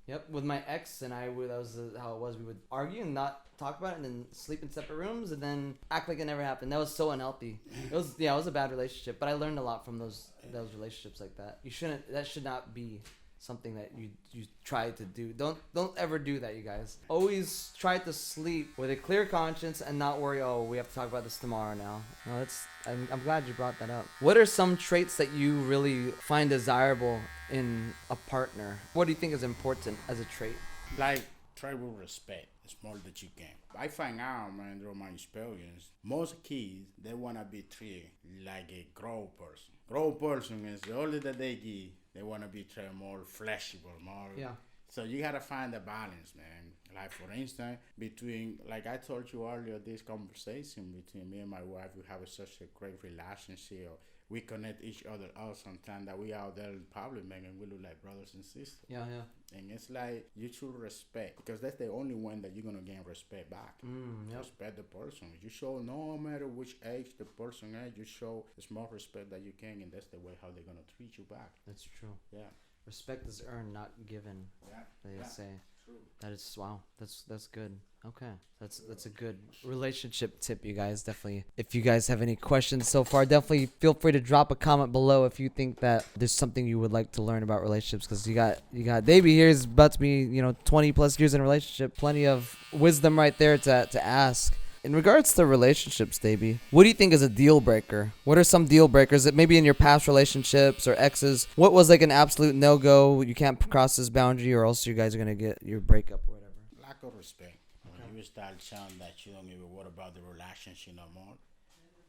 Yep. With my ex and I, that was how it was. We would argue and not talk about it, and then sleep in separate rooms, and then act like it never happened. That was so unhealthy. It was it was a bad relationship. But I learned a lot from those relationships like that. You shouldn't. That should not be something that you try to do. Don't ever do that, you guys. Always try to sleep with a clear conscience and not worry, oh, we have to talk about this tomorrow now. No, I'm glad you brought that up. What are some traits that you really find desirable in a partner? What do you think is important as a trait? Like, try with respect as more that you can. I find out, man, through my experience, most kids, they want to be treated like a grown person. Grown person is the older that they get, they want to be treated more flexible, more. Yeah. So you got to find the balance, man. Like, for instance, between, like I told you earlier, this conversation between me and my wife, we have such a great relationship. We connect each other out sometimes that we out there in public, man, and we look like brothers and sisters. Yeah, yeah. And it's like you should respect, because that's the only one that you're gonna gain respect back. Yep. Respect the person. You show no matter which age the person is, you show the small respect that you can, and that's the way how they're gonna treat you back. That's true. Yeah. Respect is earned, not given. Yeah. They say. True. That is wow. That's good. Okay, that's a good relationship tip, you guys. Definitely. If you guys have any questions so far, definitely feel free to drop a comment below if you think that there's something you would like to learn about relationships. Because you got Deiby here is about to be 20 plus years in a relationship. Plenty of wisdom right there to ask. In regards to relationships, Deiby, what do you think is a deal breaker? What are some deal breakers that maybe in your past relationships or exes? What was like an absolute no-go? You can't cross this boundary, or else you guys are gonna get your breakup or whatever. Lack of respect. When you start showing that you don't even worry about the relationship no more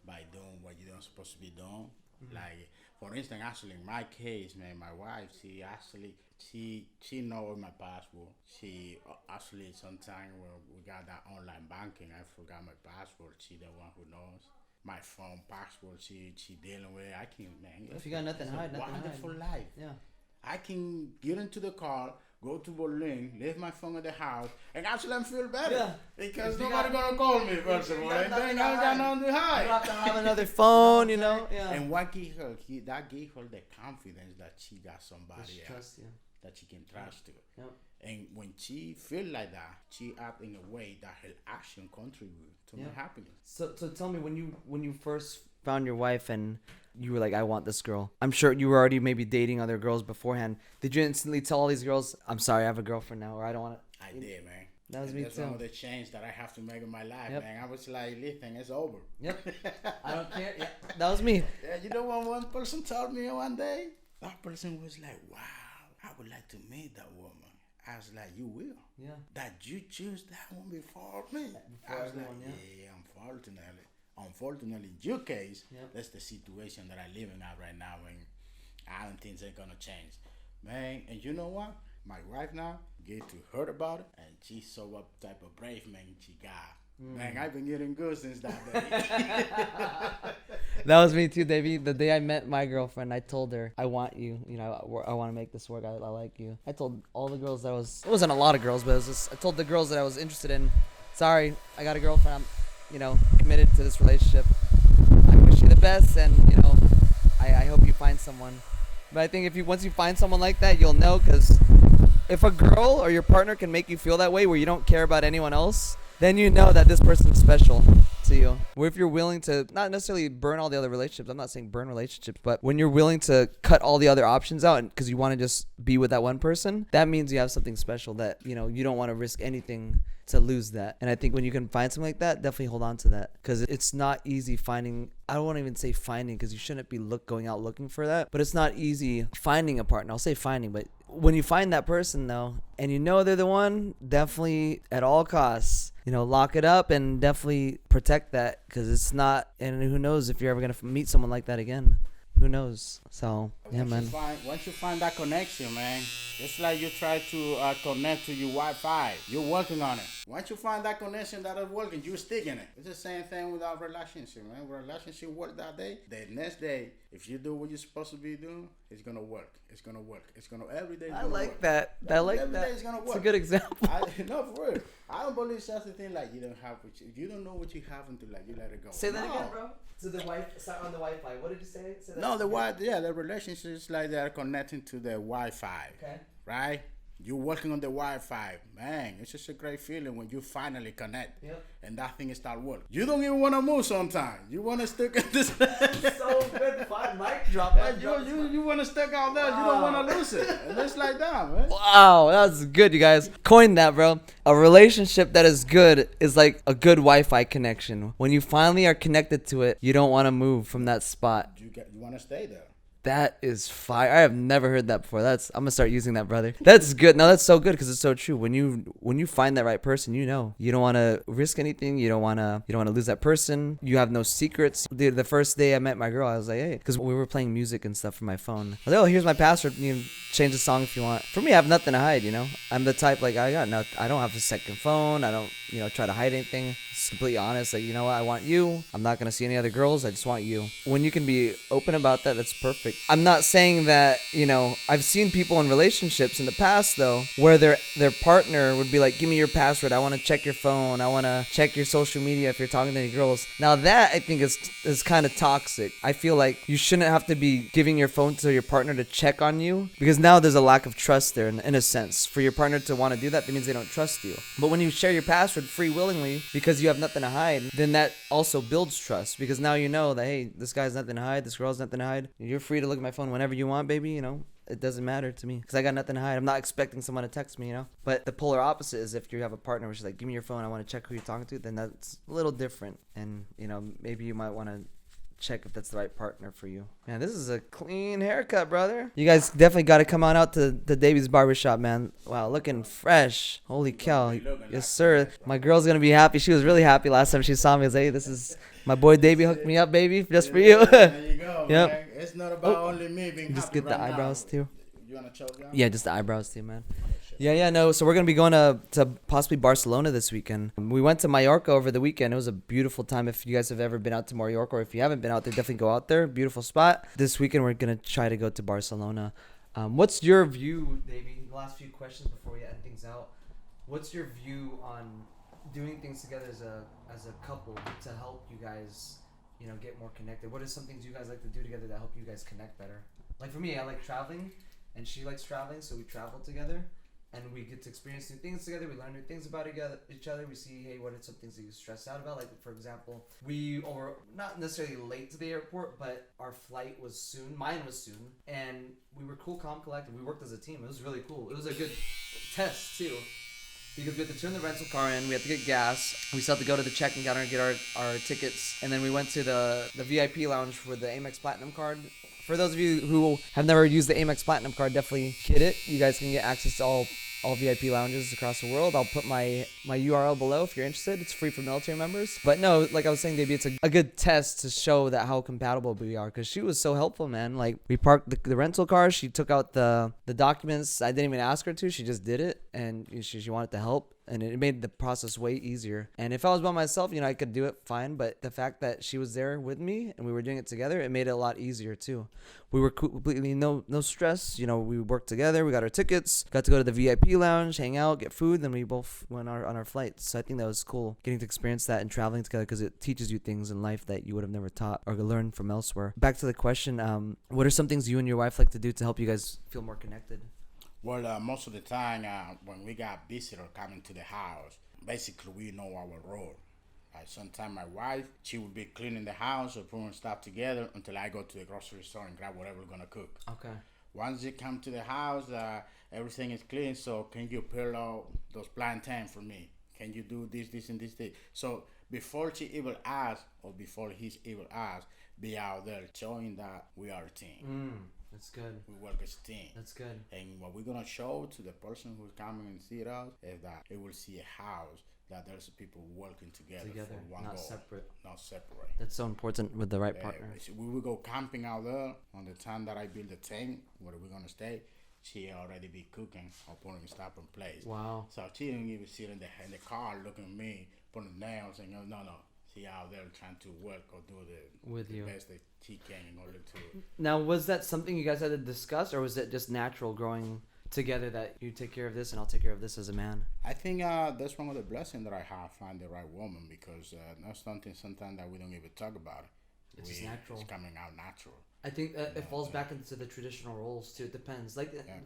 by doing what you don't supposed to be doing. Like, for instance, actually in my case, man, my wife, she know my password. She actually sometimes when we got that online banking, I forgot my password. She the one who knows my phone password. She dealing with it. I can, man. If you got nothing to hide, nothing to hide. Wonderful life. Yeah. I can get into the car, go to WILLINK, leave my phone at the house, and actually I feel better. Yeah. Because nobody gonna call me, first of all. And then I got nothing to hide. You don't have to have another phone, Yeah. And what gave her, that gave her the confidence that she got somebody else that she can trust to. Yep. And when she feel like that, she act in a way that her action contribute to my happiness. So tell me, when you first found your wife and you were like, I want this girl. I'm sure you were already maybe dating other girls beforehand. Did you instantly tell all these girls, I'm sorry, I have a girlfriend now, or I don't want it? I did, man. That was me that's too. One of the change that I have to make in my life, man. I was like, listen, it's over. Yep. I don't care. Yeah, that was me. Yeah, you know what one person told me one day? That person was like, wow, I would like to meet that woman. I was like, you will? Yeah. That you choose that one before me? Before I was everyone, like, yeah, unfortunately, in your case, Yep. that's the situation that I live in at right now, and I don't think things are gonna change, man. And you know what? My wife now get to heard about it, and she saw what type of brave man she got. Man, I've been getting good since that day. That was me too, Davey. The day I met my girlfriend, I told her, I want you. I want to make this work. I like you. I told all the girls it wasn't a lot of girls, but it was just, I told the girls that I was interested in, sorry, I got a girlfriend. I'm, committed to this relationship. I wish you the best, and, I hope you find someone. But I think once you find someone like that, you'll know, because if a girl or your partner can make you feel that way where you don't care about anyone else, then you know that this person is special to you. Or if you're willing to not necessarily burn all the other relationships, I'm not saying burn relationships, but when you're willing to cut all the other options out because you want to just be with that one person, that means you have something special that, you don't want to risk anything to lose that. And I think when you can find something like that, definitely hold on to that, because it's not easy finding, I don't want to even say finding, because you shouldn't be going out looking for that, but it's not easy finding a partner. I'll say finding, but when you find that person though, and they're the one, definitely at all costs, lock it up and definitely protect that, because it's not, and who knows if you're ever going to meet someone like that again. who knows? So yeah, man. Once you find that connection, man, it's like you try to connect to your Wi-Fi. You're working on it. Once you find that connection that is working, you stick in it. It's the same thing with our relationship, man. When relationship work that day, the next day, if you do what you're supposed to be doing, it's gonna work. It's gonna work. It's gonna every day. I like that. I like every that. Day it's gonna work. It's a good example. No, for real. I don't believe such a thing like you don't have what you don't know what you have until like you let it go. Say that again, bro. So the on the Wi-Fi. What did you say? Say that no, the relationship is like they're connecting to the Wi-Fi. Okay. Right? You're working on the Wi-Fi, man. It's just a great feeling when you finally connect, and that thing start working. You don't even want to move sometimes. You want to stick at this. So good fun, mic drop. You want to stick out there. Wow. You don't want to lose it. And it's like that, man. Wow, that's good, you guys. Coin that, bro. A relationship that is good is like a good Wi-Fi connection. When you finally are connected to it, you don't want to move from that spot. You want to stay there. That is fire. I have never heard that before. I'm gonna start using that, brother. That's good. No, that's so good because it's so true. When you find that right person, you know you don't want to risk anything. You don't want to lose that person. You have no secrets. Dude, the first day I met my girl, I was like, hey, because we were playing music and stuff from my phone. I was like, oh, here's my password. You can change the song if you want. For me, I have nothing to hide. I'm the type like I don't have a second phone. I don't try to hide anything. It's completely honest. Like, you know what? I want you. I'm not gonna see any other girls. I just want you. When you can be open about that, that's perfect. I'm not saying that, I've seen people in relationships in the past though, where their partner would be like, give me your password. I want to check your phone. I want to check your social media if you're talking to any girls. Now that I think is kind of toxic. I feel like you shouldn't have to be giving your phone to your partner to check on you, because now there's a lack of trust there in a sense. For your partner to want to do that means they don't trust you. But when you share your password free willingly because you have nothing to hide, then that also builds trust, because now you know that, hey, this guy's nothing to hide, this girl's nothing to hide. You're free to look at my phone whenever you want, baby. It doesn't matter to me because I got nothing to hide. I'm not expecting someone to text me, But the polar opposite is if you have a partner which is like, give me your phone, I want to check who you're talking to, then that's a little different. And, maybe you might want to check if that's the right partner for you. Man, this is a clean haircut, brother. You guys definitely got to come on out to the Deiby's barbershop, man. Wow, looking fresh. Holy cow. Yes, sir. My girl's going to be happy. She was really happy last time she saw me. I was like, hey, this is my boy Deiby hooked me up, baby, just for you. There you go, yep. Man. It's not about only me being just happy get the right eyebrows now. too. You want to choke down? Yeah, just the eyebrows too, man. Yeah, no. So we're going to be going to possibly Barcelona this weekend. We went to Mallorca over the weekend. It was a beautiful time. If you guys have ever been out to Mallorca, or if you haven't been out there, definitely go out there. Beautiful spot. This weekend, we're going to try to go to Barcelona. What's your view, Deiby? The last few questions before we end things out. What's your view on doing things together as a couple to help you guys, get more connected? What are some things you guys like to do together that help you guys connect better? Like for me, I like traveling, and she likes traveling, so we travel together. And we get to experience new things together. We learn new things about each other. We see, hey, what are some things that you stress out about? Like, for example, we were not necessarily late to the airport, but our flight was soon. Mine was soon. And we were cool, calm, collected. We worked as a team. It was really cool. It was a good test, too. Because we had to turn the rental car in. We had to get gas. We still had to go to the check-in counter and get our tickets. And then we went to the VIP lounge for the Amex Platinum card. For those of you who have never used the Amex Platinum card, definitely get it. You guys can get access to all VIP lounges across the world. I'll put my URL below if you're interested. It's free for military members. But no, like I was saying, Deiby, it's a good test to show that how compatible we are, because she was so helpful, man. Like, we parked the rental car. She took out the documents. I didn't even ask her to. She just did it, and she wanted to help. And it made the process way easier. And if I was by myself, I could do it fine. But the fact that she was there with me and we were doing it together, it made it a lot easier too. We were completely no stress. We worked together. We got our tickets, got to go to the VIP lounge, hang out, get food. Then we both went on our flights. So I think that was cool, getting to experience that and traveling together, because it teaches you things in life that you would have never taught or learned from elsewhere. Back to the question, what are some things you and your wife like to do to help you guys feel more connected? Well, most of the time, when we got visitors coming to the house, basically we know our role. Like, sometimes my wife, she would be cleaning the house or putting stuff together until I go to the grocery store and grab whatever we're gonna cook. Okay. Once you come to the house, everything is clean. So can you peel out those plantains for me? Can you do this, and this? So before she even asks, or before he's even asked, be out there showing that we are a team. That's good. We work as a team. That's good. And what we're going to show to the person who's coming and see us is that they will see a house that there's people working together Together, for one not goal, separate. not separate. That's so important with the right partner. We will go camping out there on the time that I build the tent where we're gonna stay. She already be cooking or putting stuff in place. Wow. So she didn't even sit in the car looking at me, putting nails and no. She out there trying to work or do the best that she can in order to. Now, was that something you guys had to discuss, or was it just natural growing together that you take care of this and I'll take care of this as a man? I think that's one of the blessings that I have, find the right woman, because that's something sometimes that we don't even talk about. It's just natural. It's coming out natural. I think it falls back into the traditional roles too. It depends.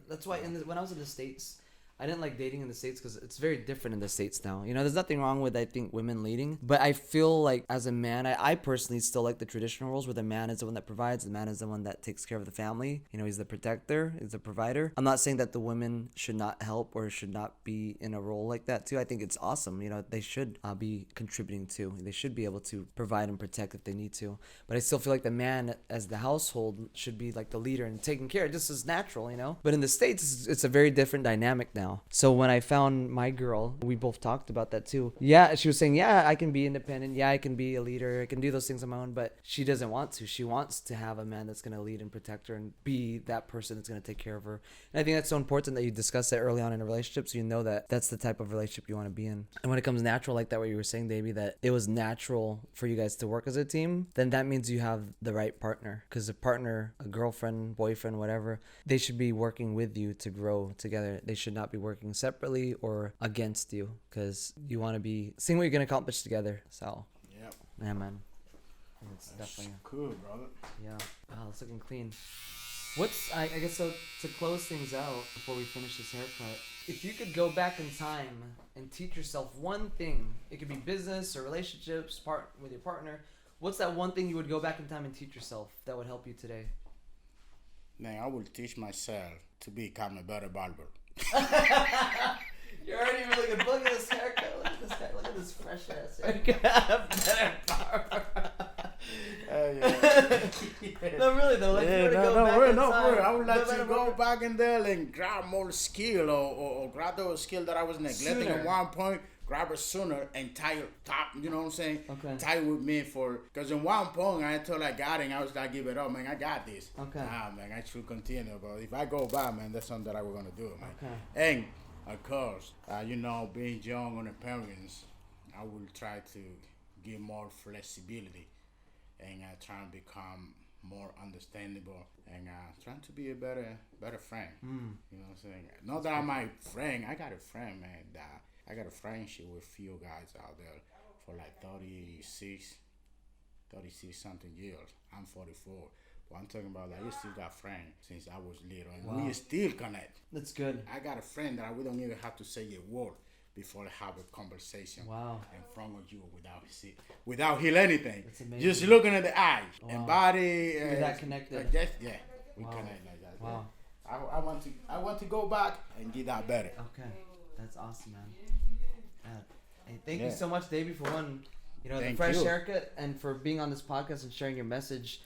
That's why when I was in the States, I didn't like dating in the States because it's very different in the States now. You know, there's nothing wrong with, I think, women leading. But I feel like as a man, I personally still like the traditional roles where the man is the one that provides. The man is the one that takes care of the family. You know, he's the protector. He's the provider. I'm not saying that the women should not help or should not be in a role like that too. I think it's awesome. You know, they should be contributing too. They should be able to provide and protect if they need to. But I still feel like the man as the household should be like the leader and taking care. It just is natural, you know. But in the States, it's a very different dynamic now. So when I found my girl, we both talked about that too. Yeah, she was saying, yeah, I can be independent. Yeah, I can be a leader. I can do those things on my own. But she doesn't want to. She wants to have a man that's going to lead and protect her and be that person that's going to take care of her. And I think that's so important that you discuss that early on in a relationship, so you know that that's the type of relationship you want to be in. And when it comes natural, like that, what you were saying, Deiby, that it was natural for you guys to work as a team, then that means you have the right partner. Because a partner, a girlfriend, boyfriend, whatever, they should be working with you to grow together. They should not be working separately or against you, because you want to be seeing what you're going to accomplish together. So Yep. yeah, man, it's That's definitely cool, brother. yeah. Wow, it's looking clean. What's I guess so to close things out before we finish this haircut, if you could go back in time and teach yourself one thing, it could be business or relationships, part with your partner, what's that one thing you would go back in time and teach yourself that would help you today? Man, I will teach myself to become a better barber. You're already really good. Look at this haircut. Look at this guy. Look at this fresh ass haircut. No, really though. Like, Yeah, you go back in time, I would like no to matter go what- back in there and grab more skill or grab those skill that I was neglecting Sooner. at one point. Grab it sooner and tie it top. You know what I'm saying? Okay. Tie it with me because in one point I told I got it and I was like, give it up, man. I got this. Okay. Nah, man, I should continue. But if I go back, man, that's something that I was gonna do, man. Okay. And of course, you know, being young on the parents, I will try to give more flexibility and try and become more understandable and trying to be a better friend. You know what I'm saying? Not that I'm my friend. I got a friend, man. That I got a friendship with few guys out there for like 36 something years. I'm 44. But I'm talking about like you still got friends since I was little and we still connect. That's good. I got a friend that we don't even have to say a word before I have a conversation in front of you without hear anything. That's amazing. Just looking at the eyes and body. You're that connected. Like that, yeah, we connect like that. Wow. I want to go back and get that better. Okay, that's awesome, man. Hey, thank you so much, Deiby, for the fresh haircut and for being on this podcast and sharing your message.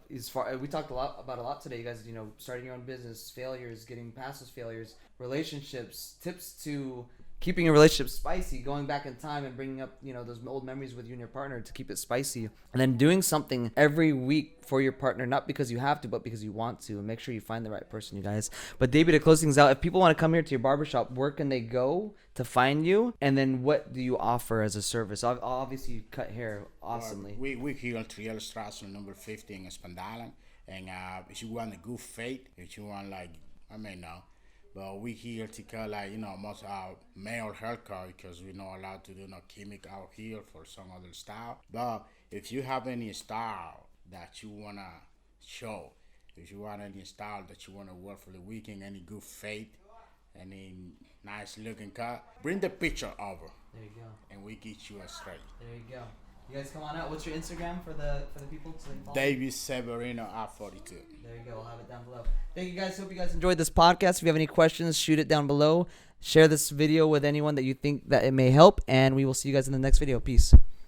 We talked about a lot today, you guys. You know, starting your own business, failures, getting past those failures, relationships, tips to keeping a relationship spicy, going back in time and bringing up those old memories with you and your partner to keep it spicy, and then doing something every week for your partner, not because you have to, but because you want to. And make sure you find the right person, you guys. But Deiby, to close things out, if people want to come here to your barbershop, where can they go to find you? And then what do you offer as a service? Obviously, you cut hair awesomely. We here on Triel Strasse, number 50 in Spandalen. And if you want a good fade, if you want but we here to cut most male haircut because we're not allowed to do no gimmick out here for some other style. But if you have any style that you wanna show, if you want any style that you wanna wear for the weekend, any good fade, any nice looking cut, bring the picture over. There you go. And we get you a straight. There you go. You guys come on out. What's your Instagram for the people? So they follow? David Severino at 42. There you go. I'll have it down below. Thank you guys. Hope you guys enjoyed this podcast. If you have any questions, shoot it down below. Share this video with anyone that you think that it may help. And we will see you guys in the next video. Peace.